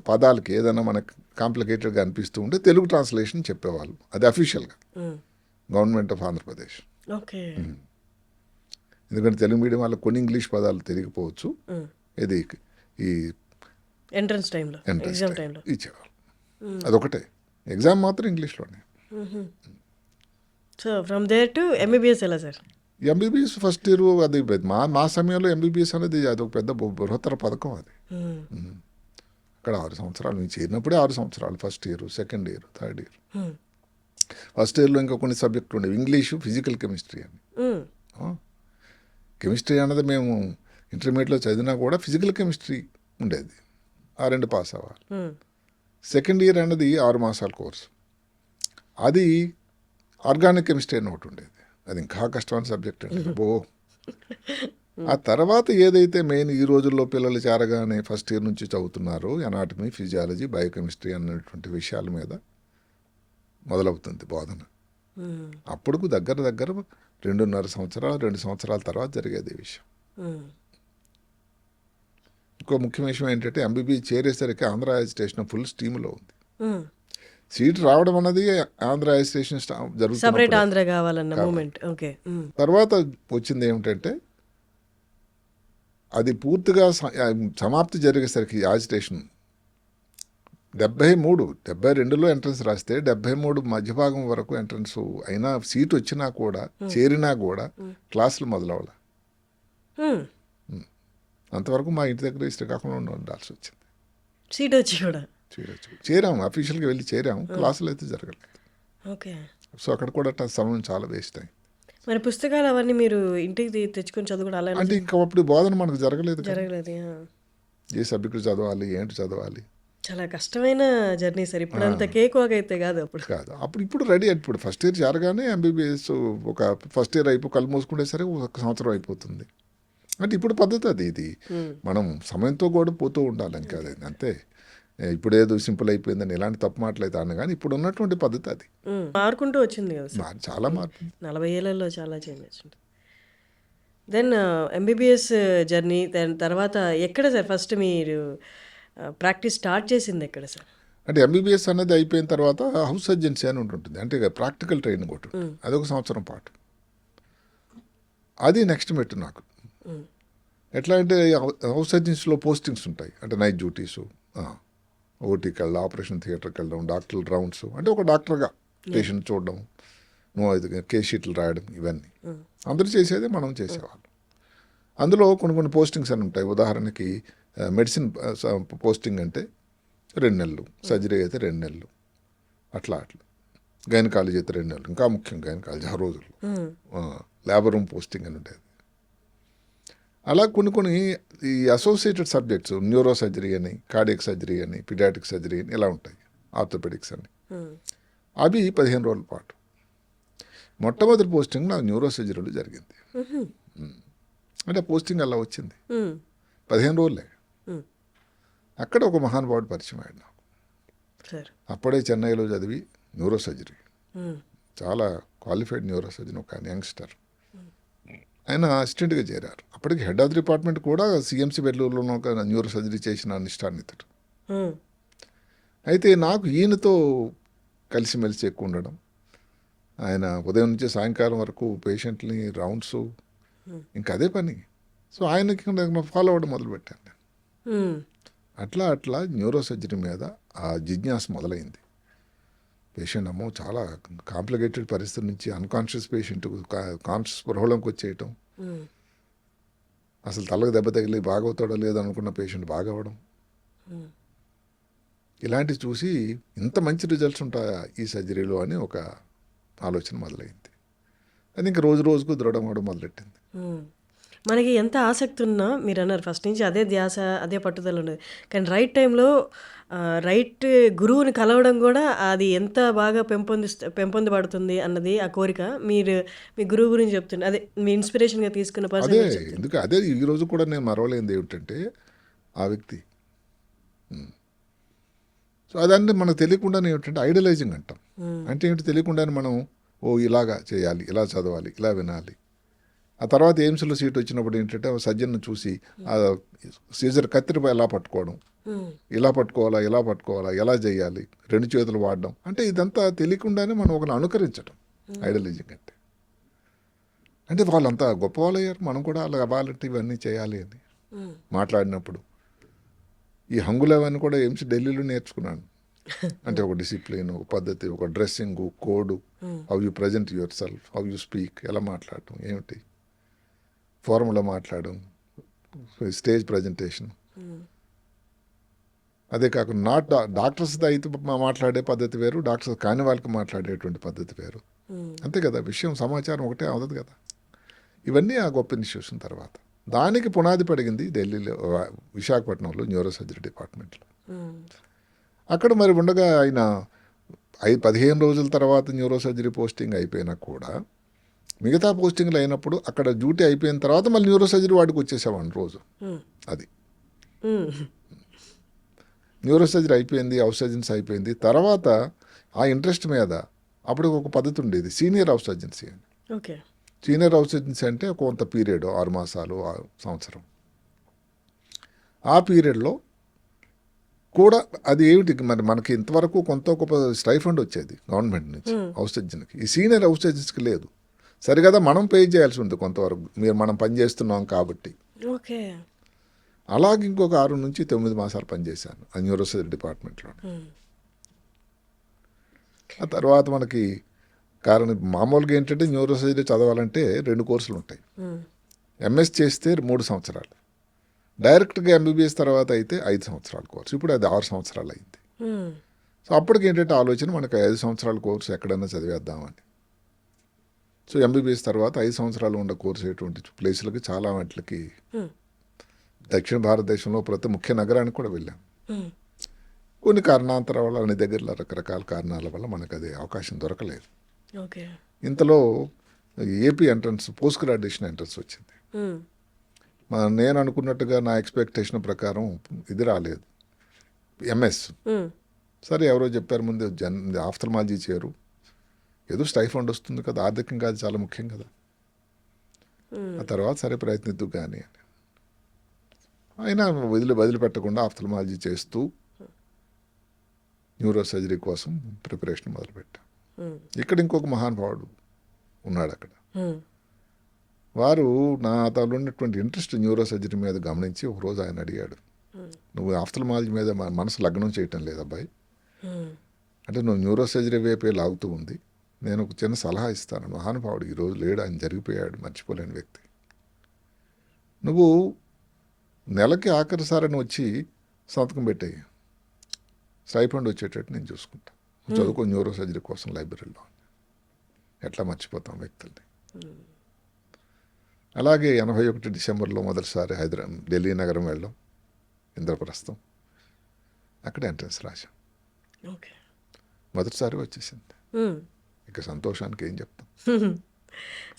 పదాలకి ఏదైనా మనకు కాంప్లికేటెడ్గా అనిపిస్తూ ఉంటే తెలుగు ట్రాన్స్లేషన్ చెప్పేవాళ్ళు, అది అఫీషియల్గా గవర్నమెంట్ ఆఫ్ ఆంధ్రప్రదేశ్. ఓకే. ఎందుకంటే తెలుగు మీడియం వాళ్ళకి కొన్ని ఇంగ్లీష్ పదాలు తెలియకపోవచ్చు, ఇది ఈ ఎంట్రన్స్ టైంలో ఎగ్జామ్ టైంలో ఇచ్చేవాళ్ళు. అదొకటే, ఎగ్జామ్ మాత్రం ఇంగ్లీష్లోనే. So from there to MBBS ఎలా సార్? ఎంబీబీఎస్ ఫస్ట్ ఇయర్ అది మా సమయంలో ఎంబీబీఎస్ అనేది అది ఒక పెద్ద బృహత్తర పథకం అది. అక్కడ 6 సంవత్సరాలు నుంచి చేరినప్పుడే 6 సంవత్సరాలు, first year, second year, third year. First ఇయర్లో ఇంకా కొన్ని సబ్జెక్టులు ఉండేవి, ఇంగ్లీషు, ఫిజికల్ కెమిస్ట్రీ అని. కెమిస్ట్రీ అన్నది మేము ఇంటర్మీడియట్లో చదివినా కూడా ఫిజికల్ కెమిస్ట్రీ ఉండేది, ఆ 2 పాస్ అవ్వాలి. సెకండ్ ఇయర్ అన్నది 6 మాసాల కోర్సు, అది ఆర్గానిక్ కెమిస్ట్రీ అని ఒకటి ఉండేది, అది ఇంకా కష్టమైన సబ్జెక్ట్ అండి. ఆ తర్వాత ఏదైతే మెయిన్ ఈ రోజుల్లో పిల్లలు చేరగానే ఫస్ట్ ఇయర్ నుంచి చదువుతున్నారో ఎనాటమీ, ఫిజియాలజీ, బయోకెమిస్ట్రీ అన్నటువంటి విషయాల మీద మొదలవుతుంది బోధన. అప్పుడు దగ్గర 2.5 సంవత్సరాలు 2 సంవత్సరాల తర్వాత జరిగేది ఈ విషయం. ఇంకో ముఖ్యమైన విషయం ఏంటంటే ఎంబీబీ చేరేసరికి ఆంధ్ర స్టేషన్ ఫుల్ స్టీమ్లో ఉంది. సీట్ రావడం అన్నది ఆంధ్ర స్టేషన్ సపరేట్ ఆంధ్ర కావాలన్న మూమెంట్. ఓకే. తర్వాత వచ్చింది ఏమిటంటే అది పూర్తిగా సమాప్తి జరిగేసరికి యాజిటేషన్ 72లో ఎంట్రన్స్ రాస్తే 73 మధ్యభాగం వరకు ఎంట్రన్స్ అయినా సీట్ వచ్చినా కూడా చేరినా కూడా క్లాసులు మొదలవ్వాలి. అంతవరకు మా ఇంటి దగ్గర శ్రీకాకుళంలో ఉండాల్సి వచ్చింది. సీట్ వచ్చి కూడా చేరాము, అఫీషియల్గా వెళ్ళి చేరాము, క్లాసులు అయితే జరగలేదు. ఓకే. సో అక్కడ కూడా సమయం చాలా వేస్ట్ అయింది. మరి పుస్తకాలు అవన్నీ మీరు ఇంటికి తెచ్చుకొని చదువుకోవడం అలా అంటే ఇంకా అప్పుడు బోధన మనకు జరగలేదు. ఏ సబ్జెక్టు చదవాలి, ఏంటి చదవాలి, చాలా కష్టమైన జర్నీ సార్. ఇప్పుడు అంత కేక్ వాక్ అయితే కాదు అప్పుడు. ఇప్పుడు రెడీ. ఇప్పుడు ఫస్ట్ ఇయర్ చేరగానే ఎంబీబీఎస్ ఒక ఫస్ట్ ఇయర్ కళ్ళు మూసుకునేసరికి 1 సంవత్సరం అయిపోతుంది. అంటే ఇప్పుడు పద్ధతి అది. ఇది మనం సమయంతో కూడా పోతూ ఉండాలి, ఇంకా అది అంతే. ఇప్పుడు ఏదో సింపుల్ అయిపోయిందని ఇలాంటి తప్పు మాటలు అయితే అన్న కానీ ఇప్పుడు ఉన్నటువంటి పద్ధతి అది మారుకుంటూ వచ్చింది కదా సార్. చాలా మార్పు, 40 ఏళ్లలో చాలా చేంజ్ వచ్చింది. దెన్ ఎంబీబీఎస్ జర్నీ, దాని తర్వాత ఎక్కడ సార్ ఫస్ట్ మీరు ప్రాక్టీస్ స్టార్ట్ చేసింది ఎక్కడ సార్? అంటే ఎంబీబీఎస్ అనేది అయిపోయిన తర్వాత హౌస్ సర్జెన్సీ అని ఉంటుంది, అంటే ప్రాక్టికల్ ట్రైనింగ్ ఒకటి, అదొక సంవత్సరం పాటు. అది నెక్స్ట్ మెట్టు నాకు. ఎట్లా అంటే హౌస్ సర్జన్స్లో పోస్టింగ్స్ ఉంటాయి, అంటే నైట్ డ్యూటీసు, ఓటీకి వెళ్ళడం, ఆపరేషన్ థియేటర్కి వెళ్ళడం, డాక్టర్ల రౌండ్స్, అంటే ఒక డాక్టర్గా పేషెంట్ చూడడం, కేస్ షీట్లు రాయడం, ఇవన్నీ అందరూ చేసేదే మనం చేసేవాళ్ళం. అందులో కొన్ని పోస్టింగ్స్ అని ఉంటాయి. ఉదాహరణకి మెడిసిన్ పోస్టింగ్ అంటే 2 నెలలు, సర్జరీ అయితే 2 నెలలు, అట్లా గైనకాలజీ అయితే 2 నెలలు, ఇంకా ముఖ్యం గైనకాలజీ ఆ రోజుల్లో లేబర్ రూమ్ పోస్టింగ్ అని ఉంటుంది. అలా కొన్ని ఈ అసోసియేటెడ్ సబ్జెక్ట్స్, న్యూరో సర్జరీ అని, కార్డియక్ సర్జరీ అని, పిడియాటిక్ సర్జరీ అని ఇలా ఉంటాయి, ఆర్థోపెడిక్స్ అని. అవి 15 రోజుల పాటు. మొట్టమొదటి పోస్టింగ్ నాకు న్యూరో సర్జరీలో జరిగింది. అంటే పోస్టింగ్ అలా వచ్చింది, 15 రోజులే. అక్కడ ఒక మహానుభావుడు పరిచయం అయ్యాడు నాకు. అప్పుడే చెన్నైలో చదివి న్యూరో సర్జరీ, చాలా క్వాలిఫైడ్ న్యూరో సర్జన్, ఒక యంగ్స్టర్. ఆయన అసిస్టెంట్గా చేరారు. అప్పటికి హెడ్ ఆఫ్ ది డిపార్ట్మెంట్ కూడా సిఎంసి బెల్లూరులో ఒక న్యూరో సర్జరీ చేసిన నిష్ఠాన్వితుడు. అయితే నాకు ఈయనతో కలిసిమెలిసి ఎక్కువ ఉండడం, ఆయన ఉదయం నుంచి సాయంకాలం వరకు పేషెంట్ని రౌండ్స్, ఇంకా అదే పని. సో ఆయనకి ఫాలో అవ్వడం మొదలుపెట్టాను నేను. అట్లా న్యూరో సర్జరీ మీద ఆ జిజ్ఞాస మొదలైంది. పేషెంట్ అమ్మో చాలా కాంప్లికేటెడ్ పరిస్థితి నుంచి అన్కాన్షియస్ పేషెంట్ కాన్షియస్ స్పృహలోకి వచ్చేయటం, అసలు తలకు దెబ్బ తగిలి బాగవుతాడో లేదో అనుకున్న పేషెంట్ బాగవడం, ఇలాంటివి చూసి ఇంత మంచి రిజల్ట్స్ ఉంటాయా ఈ సర్జరీలో అని ఒక ఆలోచన మొదలైంది. అది ఇంకా రోజుకు దృఢం అవడం మొదలెట్టింది. మనకి ఎంత ఆసక్తి ఉన్నా, మీరు అన్నారు ఫస్ట్ నుంచి అదే ధ్యాస, అదే పట్టుదల ఉండేది. కానీ రైట్ టైంలో రైట్ గురువుని కలవడం కూడా అది ఎంత బాగా పెంపొందబడుతుంది అన్నది ఆ కోరిక. మీరు మీ గురువు గురించి చెప్తున్నారు, అదే మీ ఇన్స్పిరేషన్గా తీసుకున్న అదే పర్సన్. అదే ఈరోజు కూడా నేను మరవలేనిది ఏమిటంటే ఆ వ్యక్తి. సో అదంటే మనకు తెలియకుండానే ఏమిటంటే ఐడలైజింగ్ అంటాం. అంటే ఏంటి, తెలియకుండానే మనం ఇలాగా చేయాలి, ఇలా చదవాలి, ఇలా వినాలి. ఆ తర్వాత ఎయిమ్స్లో సీట్ వచ్చినప్పుడు ఏంటంటే సర్జన్ను చూసి ఆ సీజర్ కత్తిరిపై ఎలా పట్టుకోవడం, ఇలా పట్టుకోవాలా, ఇలా పట్టుకోవాలా, ఎలా చేయాలి, 2 చేతులు వాడడం, అంటే ఇదంతా తెలియకుండానే మనం ఒకరిని అనుకరించడం ఐడలైజింగ్ అంటే వాళ్ళంతా గొప్ప వాళ్ళు అయ్యారు, మనం కూడా అలా అవ్వాలంటే ఇవన్నీ చేయాలి అని మాట్లాడినప్పుడు. ఈ హంగులవన్నీ కూడా ఎయిమ్స్ ఢిల్లీలో నేర్చుకున్నాను. అంటే ఒక డిసిప్లిన్, ఒక పద్ధతి, ఒక dressing code, how you present your self, how you speak, ఎలా మాట్లాడటం, ఏమిటి ఫార్ములా మాట్లాడడం, స్టేజ్ ప్రజెంటేషన్. అదే కాకుండా డాక్టర్స్ అయితే మాట్లాడే పద్ధతి వేరు, డాక్టర్స్ కాని వాళ్ళకి మాట్లాడేటువంటి పద్ధతి వేరు. అంతే కదా, విషయం సమాచారం ఒకటే అవుతుంది కదా. ఇవన్నీ ఆ గొప్ప ఇన్స్టిట్యూషన్ తర్వాత దానికి పునాది పడిగింది ఢిల్లీలో, విశాఖపట్నంలో న్యూరో సర్జరీ డిపార్ట్మెంట్లో. అక్కడ మరి ఉండగా ఆయన 15 రోజుల తర్వాత న్యూరో సర్జరీ పోస్టింగ్ అయిపోయినా కూడా మిగతా పోస్టింగ్లు అయినప్పుడు అక్కడ డ్యూటీ అయిపోయిన తర్వాత మళ్ళీ న్యూరో సర్జరీ వాడికి వచ్చేసేవాడిని రోజు. అది న్యూరో సర్జరీ అయిపోయింది, హౌస్ సర్జన్స్ అయిపోయింది తర్వాత ఆ ఇంట్రెస్ట్ మీద అప్పుడు ఒక పద్ధతి ఉండేది, సీనియర్ హౌస్ సర్జన్సీ అని. ఓకే. సీనియర్ హౌస్ సర్జన్సీ అంటే కొంత పీరియడ్, 6 మాసాలు, సంవత్సరం. ఆ పీరియడ్లో కూడా అది ఏమిటి, మరి మనకి ఇంతవరకు కొంత గొప్ప స్టైఫండ్ వచ్చేది గవర్నమెంట్ నుంచి హౌస్ సర్జన్కి. ఈ సీనియర్ హౌస్ సర్జన్స్కి లేదు. సరే కదా, మనం పే చేయాల్సి ఉంది కొంతవరకు, మనం పని చేస్తున్నాం కాబట్టి. ఓకే. అలాగే ఇంకొక 6 నుంచి 9 మాసాలు పనిచేశాను ఆ న్యూరో సర్జరీ డిపార్ట్మెంట్లో. ఆ తర్వాత మనకి మామూలుగా ఏంటంటే న్యూరో సర్జరీ చదవాలంటే 2 కోర్సులు ఉంటాయి. ఎంఎస్ చేస్తే 3 సంవత్సరాలు, డైరెక్ట్గా ఎంబీబీఎస్ తర్వాత అయితే 5 సంవత్సరాల కోర్సు. ఇప్పుడు అది 6 సంవత్సరాలు అయింది. సో అప్పటికి ఏంటంటే ఆలోచన, మనకి 5 సంవత్సరాల కోర్సు ఎక్కడైనా చదివేద్దామని. సో ఎంబీబీఎస్ తర్వాత 5 సంవత్సరాలు ఉన్న కోర్సు అటువంటి ప్లేసులకి, చాలా వాటికి దక్షిణ భారతదేశంలో ప్రతి ముఖ్య నగరానికి కూడా వెళ్ళాం. కొన్ని కారణాంతరాల వల్ల, అన్ని దగ్గరలో రకరకాల కారణాల వల్ల మనకు అది అవకాశం దొరకలేదు. ఇంతలో AP entrance, post graduation entrance వచ్చింది. నేను అనుకున్నట్టుగా నా ఎక్స్పెక్టేషన్ ప్రకారం ఇది రాలేదు, ఎంఎస్. సరే ఎవరో చెప్పారు ముందు ఆఫ్థల్మాలజీ చేరు, ఏదో స్టైఫండ్ వస్తుంది కదా, ఆర్థికంగా అది చాలా ముఖ్యం కదా. ఆ తర్వాత సరే ప్రయత్నిద్దు కానీ అని అయినా వదిలిపెట్టకుండా ఆఫ్థల్మాలజీ చేస్తూ న్యూరో సర్జరీ కోసం ప్రిపరేషన్ మొదలుపెట్టా. ఇక్కడ ఇంకొక మహానుభావుడు ఉన్నాడు అక్కడ, వారు నా తనలో ఉన్నటువంటి ఇంట్రెస్ట్ న్యూరో సర్జరీ మీద గమనించి ఒకరోజు ఆయన అడిగాడు, నువ్వు ఆఫ్థల్మాలజీ మీద మనసు లగ్నం చేయటం లేదు అబ్బాయి, అంటే నువ్వు న్యూరో సర్జరీ వైపే లాగుతూ ఉంది, నేను ఒక చిన్న సలహా ఇస్తాను. మహానుభావుడు ఈరోజు లేడు, ఆయన జరిగిపోయాడు, మర్చిపోలేని వ్యక్తి. నువ్వు నెలకి ఆఖరిసారని వచ్చి సంతకం పెట్టాయి, స్టైఫండ్ వచ్చేటట్టు నేను చూసుకుంటా, చదువుకో న్యూరో సర్జరీ కోసం లైబ్రరీలో. ఎట్లా మర్చిపోతాం వ్యక్తుల్ని. అలాగే 81 డిసెంబర్లో మొదటిసారి ఢిల్లీ నగరం వెళ్ళాం, ఇంద్రప్రస్థం. అక్కడ ఎంట్రన్స్ రాశాం, ఓకే. మొదటిసారి వచ్చేసింది. ఇక సంతోషానికి ఏం చెప్తాం.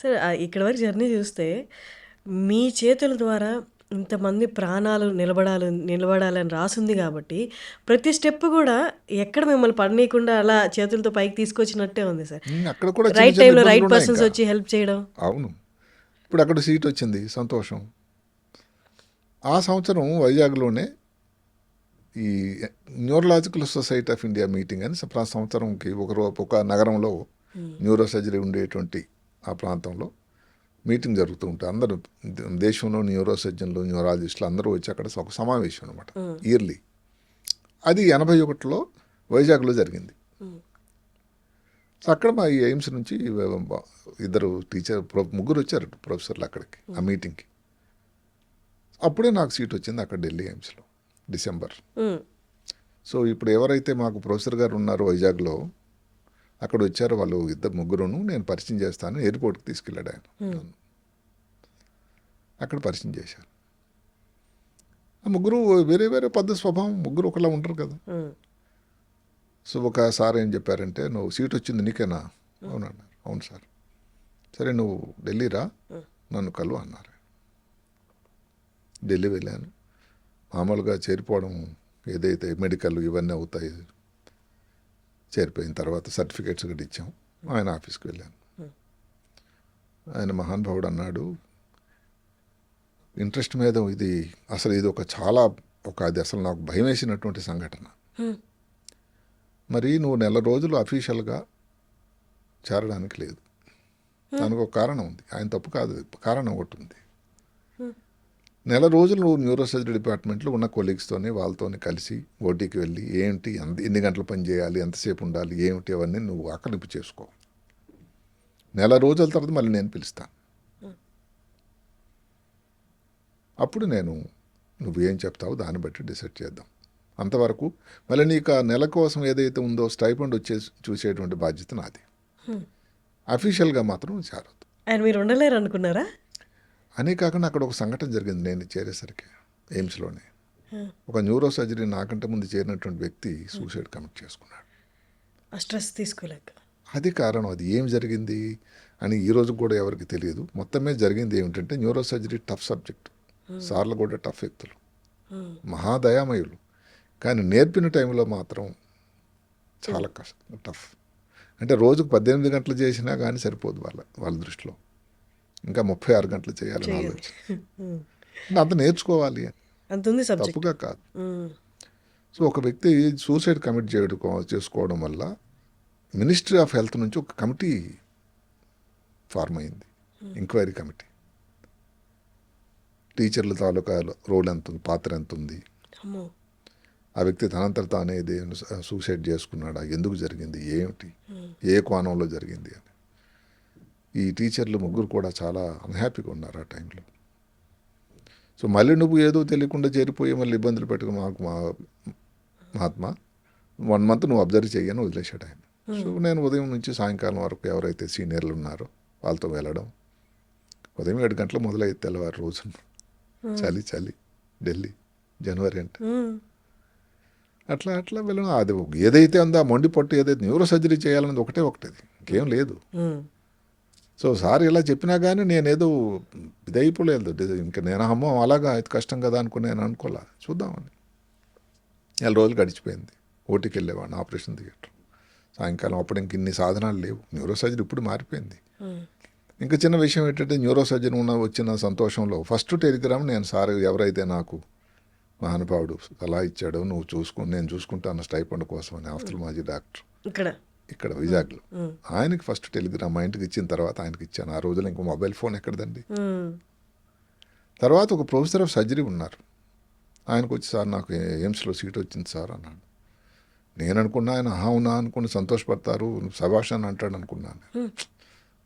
సరే, ఇక్కడ వరకు జర్నీ చూస్తే మీ చేతుల ద్వారా ఇంతమంది ప్రాణాలు నిలబడాలని రాసుంది కాబట్టి ప్రతి స్టెప్ కూడా ఎక్కడ మిమ్మల్ని పడనీయకుండా అలా చేతులతో పైకి తీసుకొచ్చినట్టే ఉంది సార్. అక్కడ కూడా రైట్ టైంలో రైట్ పర్సన్స్ వచ్చి హెల్ప్ చేయడం. అవును, ఇప్పుడు అక్కడ సీట్ వచ్చింది, సంతోషం. ఆ సంవత్సరం వైజాగ్లోనే ఈ neurological society of India meeting అని సంవత్సరంకి ఒక నగరంలో న్యూరో సర్జరీ ఉండేటువంటి ఆ ప్రాంతంలో మీటింగ్ జరుగుతూ ఉంటాయి. అందరూ దేశంలో న్యూరో సర్జన్లు, న్యూరాలజిస్టులు అందరూ వచ్చి అక్కడ ఒక సమావేశం అనమాట, ఇయర్లీ. అది 81లో వైజాగ్లో జరిగింది. సో అక్కడ మా ఈ ఎయిమ్స్ నుంచి ఇద్దరు ముగ్గురు వచ్చారు ప్రొఫెసర్లు అక్కడికి, ఆ మీటింగ్కి. అప్పుడే నాకు సీట్ వచ్చింది అక్కడ ఢిల్లీ ఎయిమ్స్లో, డిసెంబర్. సో ఇప్పుడు ఎవరైతే మాకు ప్రొఫెసర్ గారు ఉన్నారో వైజాగ్లో, అక్కడ వచ్చారు వాళ్ళు ముగ్గురును, నేను పరిచయం చేస్తాను, ఎయిర్పోర్ట్కి తీసుకెళ్ళాడు ఆయన. అక్కడ పరిచయం చేశారు. ఆ ముగ్గురు వేరే వేరే పద్ధతి స్వభావం, ముగ్గురు ఒకలా ఉంటారు కదా. సో ఒకసారి ఏం చెప్పారంటే, నువ్వు సీట్ వచ్చింది నీకేనా? అవునన్నారు. అవును సార్. సరే నువ్వు ఢిల్లీ రా, నన్ను కలువు అన్నారు. ఢిల్లీ వెళ్ళాను. మామూలుగా చేరిపోవడం ఏదైతే మెడికల్ ఇవన్నీ అవుతాయి, చేరిపోయిన తర్వాత సర్టిఫికేట్స్ కూడా ఇచ్చాం. ఆయన ఆఫీస్కి వెళ్ళాను. ఆయన మహానుభావుడు అన్నాడు, ఇంట్రెస్ట్ మీద ఇది అది అసలు నాకు భయం వేసినటువంటి సంఘటన. మరి నువ్వు నెల రోజులు అఫీషియల్గా చేరడానికి లేదు, దానికి ఒక కారణం ఉంది. ఆయన తప్పు కాదు, కారణం ఒకటి ఉంది. నెల రోజులు నువ్వు న్యూరో సర్జరీ డిపార్ట్మెంట్లో ఉన్న కొలీగ్స్తోని వాళ్ళతోని కలిసి ఓటీకి వెళ్ళి ఏంటి, ఎన్ని గంటలు పని చేయాలి, ఎంతసేపు ఉండాలి, ఏమిటి, అవన్నీ నువ్వు ఆకలింపు చేసుకో. నెల రోజుల తర్వాత మళ్ళీ నేను పిలుస్తాను. అప్పుడు నువ్వేం చెప్తావో దాన్ని బట్టి డిసైడ్ చేద్దాం. అంతవరకు మళ్ళీ నీకు ఆ నెల కోసం ఏదైతే ఉందో స్టైఫండ్ చూసేటువంటి బాధ్యత నాది. అఫీషియల్గా మాత్రం చేరదు. ఆయన మీరు ఉండలేరు అనుకున్నారా? అనే కాకుండా అక్కడ ఒక సంఘటన జరిగింది నేను చేరేసరికి ఎయిమ్స్లోనే. ఒక న్యూరో సర్జరీ నాకంటే ముందు చేరినటువంటి వ్యక్తి సూసైడ్ కమిట్ చేసుకున్నాడు. స్ట్రెస్ తీసుకోలేక. అది కారణం. అది ఏం జరిగింది అని ఈరోజు కూడా ఎవరికి తెలియదు. మొత్తం మీద జరిగింది ఏమిటంటే, న్యూరో సర్జరీ టఫ్ సబ్జెక్టు, సార్లు కూడా టఫ్ వ్యక్తులు, మహాదయామయులు, కానీ నేర్పిన టైంలో మాత్రం చాలా కష్టం, టఫ్. అంటే రోజుకు 18 గంటలు చేసినా కానీ సరిపోదు వాళ్ళ దృష్టిలో. ఇంకా 36 గంటలు చేయాలని ఆలోచన. అంత నేర్చుకోవాలి అని, తప్పుగా కాదు. సో ఒక వ్యక్తి సూసైడ్ కమిట్ చేసుకోవడం వల్ల మినిస్ట్రీ ఆఫ్ హెల్త్ నుంచి ఒక కమిటీ ఫార్మ్ అయింది, ఎంక్వైరీ కమిటీ. టీచర్ల తాలూకా రోల్ ఎంత ఉంది, పాత్ర ఎంత ఉంది, ఆ వ్యక్తి తనంతట తానే సూసైడ్ చేసుకున్నాడా, ఎందుకు జరిగింది, ఏమిటి, ఏ కోణంలో జరిగింది అని. ఈ టీచర్లు ముగ్గురు కూడా చాలా అన్హ్యాపీగా ఉన్నారు ఆ టైంలో. సో మళ్ళీ నువ్వు ఏదో తెలియకుండా చేరిపోయి మళ్ళీ ఇబ్బందులు పెట్టుకుని మహాత్మా 1 month నువ్వు అబ్జర్వ్ చేయని వదిలేశాడు ఆయన. సో నేను ఉదయం నుంచి సాయంకాలం వరకు ఎవరైతే సీనియర్లు ఉన్నారో వాళ్ళతో వెళ్ళడం. ఉదయం 7 గంటలు మొదలయ్యేది తెల్లవారు రోజు. చలి ఢిల్లీ జనవరి అంటే అట్లా వెళ్ళడం. అది ఏదైతే ఉందో ఆ మొండి పట్టు ఏదైతే న్యూరో సర్జరీ చేయాలన్నది ఒకటే ఇంకేం లేదు. సో సార్ ఇలా చెప్పినా కానీ నేనేదో ఇదైపోలేదు. ఇంకా నేను అలాగా ఇది కష్టం కదా నేను అనుకోలే, చూద్దామని. 4 రోజులు గడిచిపోయింది. ఓటీకి వెళ్ళేవాడిని ఆపరేషన్ థియేటర్. సాయంకాలం అప్పుడు ఇంక ఇన్ని సాధనాలు లేవు. న్యూరో సర్జరీ ఇప్పుడు మారిపోయింది. ఇంకా చిన్న విషయం ఏంటంటే, న్యూరో సర్జరీ వచ్చిన సంతోషంలో ఫస్ట్ టెలిగ్రామ్ నేను సార్ ఎవరైతే నాకు మహానుభావుడు సలహా ఇచ్చాడో, నువ్వు నేను చూసుకుంటాను స్టైఫండ్ కోసం అని, ఆఫ్థల్మాలజీ డాక్టర్ ఇక్కడ వైజాగ్లో. ఆయనకి ఫస్ట్ టెలిగ్రామ్ మా ఇంటికి ఇచ్చిన తర్వాత ఆయనకి ఇచ్చాను. ఆ రోజుల్లో ఇంకో మొబైల్ ఫోన్ ఎక్కడదండి. తర్వాత ఒక ప్రొఫెసర్ ఆఫ్ సర్జరీ ఉన్నారు. ఆయనకు వచ్చి, సార్ నాకు ఎయిమ్స్లో సీట్ వచ్చింది సార్ అన్నాడు. నేను అనుకున్నా ఆయన అవునా అనుకుని సంతోషపడతారు, శభాష్ అని అంటాడు అనుకున్నాను.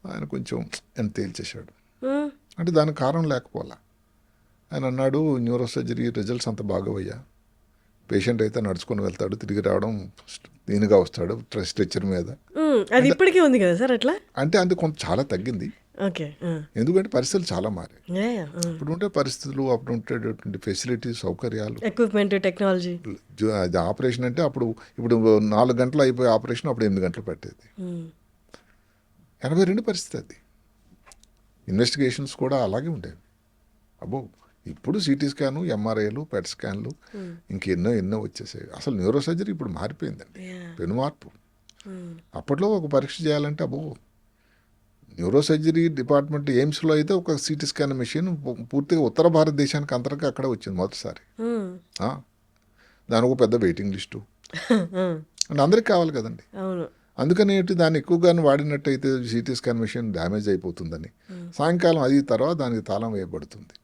ఆయన కొంచెం ఎంత తేల్చేశాడు. అంటే దానికి కారణం లేకపోలా. ఆయన అన్నాడు, న్యూరో సర్జరీ రిజల్ట్స్ అంత బాగోవయ్యా, పేషెంట్ అయితే నడుచుకొని వెళ్తాడు, తిరిగి రావడం దీనిగా వస్తాడు స్ట్రెచ్చర్ మీద. అది ఇప్పటికీ ఉంది కదా సార్ అట్లా? అంటే అది కొంత చాలా తగ్గింది. ఓకే. ఎందుకంటే పరిస్థితులు చాలా మారాయి. ఇప్పుడు ఉంటే పరిస్థితులు, అప్పుడు ఉండేటటువంటి ఫెసిలిటీస్, సౌకర్యాలు, ఎక్విప్మెంట్, టెక్నాలజీ. అది ఆపరేషన్ అంటే ఇప్పుడు 4 గంటలు అయిపోయే ఆపరేషన్ అప్పుడు 8 గంటలు పట్టేది. 82 పరిస్థితి అది. ఇన్వెస్టిగేషన్స్ కూడా అలాగే ఉండేవి. అబ్బో ఇప్పుడు సిటీ స్కాను, ఎంఆర్ఐలు, పెట్ స్కాన్లు ఎన్నో వచ్చేసాయి. అసలు న్యూరో సర్జరీ ఇప్పుడు మారిపోయిందండి, పెను మార్పు. అప్పట్లో ఒక పరీక్ష చేయాలంటే అబ్బో, న్యూరో సర్జరీ డిపార్ట్మెంట్ ఎయిమ్స్లో అయితే ఒక సిటీ స్కాన్ మెషిన్ పూర్తిగా ఉత్తర భారతదేశానికి అంతరంగా అక్కడ వచ్చింది మొదటిసారి. దానికి ఒక పెద్ద వెయిటింగ్ లిస్టు అంటే అందరికి కావాలి కదండి. అందుకని దాన్ని ఎక్కువగానే వాడినట్టయితే సిటీ స్కాన్ మెషిన్ డ్యామేజ్ అయిపోతుందని సాయంకాలం అది తర్వాత దానికి తాళం వేయబడుతుంది.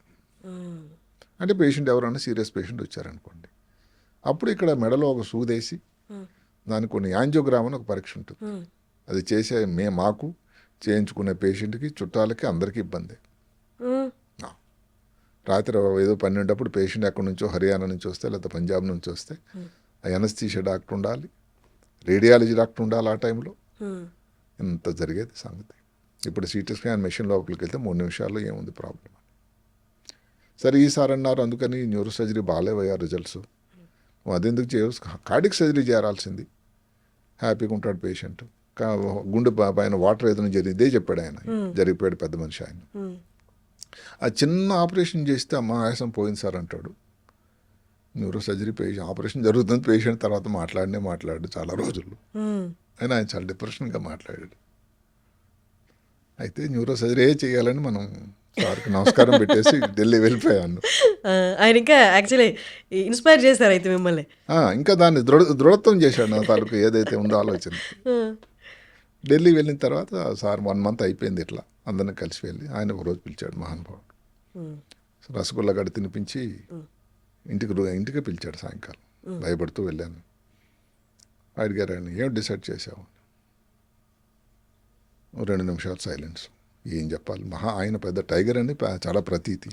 అంటే పేషెంట్ ఎవరైనా సీరియస్ పేషెంట్ వచ్చారనుకోండి, అప్పుడు ఇక్కడ మెడలో ఒక సూదేసి దానికి కొన్ని యాంజియోగ్రామ్ అని ఒక పరీక్ష ఉంటుంది. అది చేసే మాకు చేయించుకునే పేషెంట్కి, చుట్టాలకి, అందరికీ ఇబ్బంది. రాత్రి ఏదో 12 పేషెంట్ ఎక్కడి నుంచో, హర్యానా నుంచి వస్తే లేకపోతే పంజాబ్ నుంచి వస్తే ఎనస్థీషియా డాక్టర్ ఉండాలి, రేడియాలజీ డాక్టర్ ఉండాలి. ఆ టైంలో ఇంత జరిగేది సంగతి. ఇప్పుడు సిటీ స్కాన్ మెషిన్ లోపలికి వెళ్తే 3 నిమిషాల్లో ఏముంది ప్రాబ్లం. సరే ఈసారి అన్నారు అందుకని న్యూరో సర్జరీ బాగాలేవయ్యా రిజల్ట్స్, అదెందుకు చేయవచ్చు, కార్డియక్ సర్జరీ చేయాల్సింది, హ్యాపీగా ఉంటాడు పేషెంట్. గుండె పైన వాటర్ ఏదైనా జరిగితే చెప్పాడు ఆయన, జరిగిపోయాడు పెద్ద మనిషి ఆయన. ఆ చిన్న ఆపరేషన్ చేస్తే అమ్మ ఆయాసం పోయింది సార్ అంటాడు. న్యూరో సర్జరీ ఆపరేషన్ జరుగుతుంది, పేషెంట్ తర్వాత మాట్లాడు చాలా రోజులు. ఆయన చాలా డిప్రెషన్గా మాట్లాడాడు. అయితే న్యూరో సర్జరీ చేయాలని మనం సార్కి నమస్కారం పెట్టేసి ఢిల్లీ వెళ్ళిపోయాను. ఆయన ఇంకా యాక్చువల్లీ ఇన్స్పైర్ చేశారు అయితే మిమ్మల్ని. ఇంకా దాన్ని దృఢత్వం చేశాడు నా తాలూకు ఏదైతే ఉందో ఆలోచన. ఢిల్లీ వెళ్ళిన తర్వాత సార్ 1 మంత్ అయిపోయింది ఇట్లా అందరిని కలిసి వెళ్ళి. ఆయన ఒకరోజు పిలిచాడు మహానుభావుడు, రసగుల్లా గడి తినిపించి ఇంటికి పిలిచాడు సాయంకాలం. భయపడుతూ వెళ్ళాను. అడిగారు ఆయన, ఏం డిసైడ్ చేసావు? 2 నిమిషాలు సైలెన్స్. ఏం చెప్పాలి, ఆయన పెద్ద టైగర్ అని చాలా ప్రతీతి,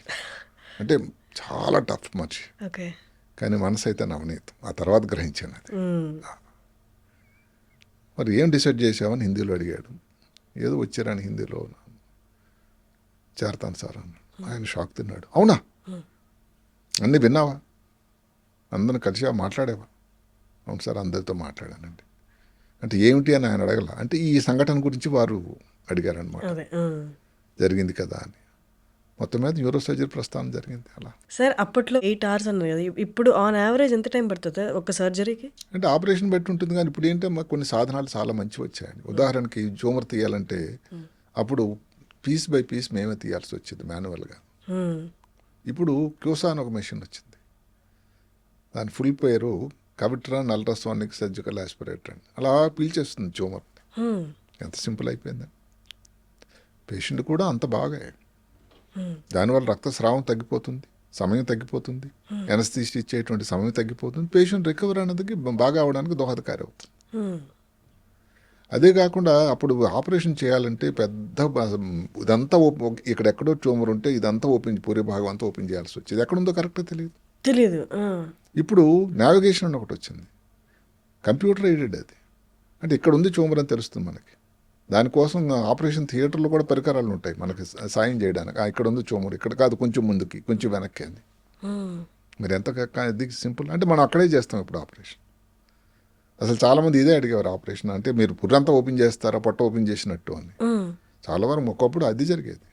అంటే చాలా టఫ్ మనిషి, కానీ మనసు అయితే నవనీతం. ఆ తర్వాత గ్రహించాను అది. మరి ఏం డిసైడ్ చేసావని హిందీలో అడిగాడు. ఏదో వచ్చారని హిందీలో చేరతాను సార్ అన్నాడు. ఆయన షాక్ తిన్నాడు. అవునా, అన్నీ విన్నావా, అందరిని కలిసి మాట్లాడేవా? అవును సార్, అందరితో మాట్లాడానండి. అంటే ఏమిటి అని ఆయన అడగల, అంటే ఈ సంఘటన గురించి వారు అడిగారనమాట. జరిగింది కదా అని. మొత్తం మీద న్యూరో సర్జరీ ప్రస్థానం జరిగింది అలా. సార్ అప్పట్లో 8 hours అన్నారు కదా, ఇప్పుడు ఆన్ యావరేజ్ ఎంత టైం పడుతుంది ఒక సర్జరీకి? అంటే ఆపరేషన్ బట్టి ఉంటుంది, కానీ ఇప్పుడు ఏంటంటే కొన్ని సాధనాలు చాలా మంచి వచ్చాయండి. ఉదాహరణకి ట్యూమర్ తీయాలంటే అప్పుడు పీస్ బై పీస్ మేమే తీయాల్సి వచ్చింది మాన్యువల్గా. ఇప్పుడు క్యూసా అని ఒక మెషిన్ వచ్చింది, దాని ఫుల్ పేరు కవిట్రాన్ అల్ట్రాసోనిక్ సర్జికల్ ఆస్పిరేటర్ అని. అలా పీల్చేస్తుంది ట్యూమర్. ఎంత సింపుల్ అయిపోయిందని. పేషెంట్ కూడా అంత బాగా, దానివల్ల రక్తస్రావం తగ్గిపోతుంది, సమయం తగ్గిపోతుంది, ఎనస్థీసియా ఇచ్చేటువంటి సమయం తగ్గిపోతుంది, పేషెంట్ రికవర్ అనేది బాగా అవడానికి దోహదకారి అవుతుంది. అదే కాకుండా అప్పుడు ఆపరేషన్ చేయాలంటే పెద్ద ఇదంతా ఇక్కడెక్కడో ట్యూమర్ ఉంటే ఇదంతా పూరి భాగం అంతా ఓపెన్ చేయాల్సి వచ్చేది. ఎక్కడుందో కరెక్ట్గా తెలియదు. ఇప్పుడు నావిగేషన్ అని ఒకటి వచ్చింది, కంప్యూటర్ ఎయిడెడ్ అది. అంటే ఇక్కడ ఉంది ట్యూమర్ అని తెలుస్తుంది మనకి. దానికోసం ఆపరేషన్ థియేటర్లో కూడా పరికరాలు ఉంటాయి మనకి సాయం చేయడానికి. ఇక్కడ ఉంది ట్యూమర్, ఇక్కడ కాదు, కొంచెం ముందుకి, కొంచెం వెనక్కి అని. మీరు ఎంత సింపుల్ అంటే మనం అక్కడే చేస్తాం ఇప్పుడు ఆపరేషన్. అసలు చాలామంది ఇదే అడిగేవారు, ఆపరేషన్ అంటే మీరు పుర్రంతా ఓపెన్ చేస్తారా, పొట్ట ఓపెన్ చేసినట్టు అని. చాలా వరకు ఒకప్పుడు అది జరిగేది.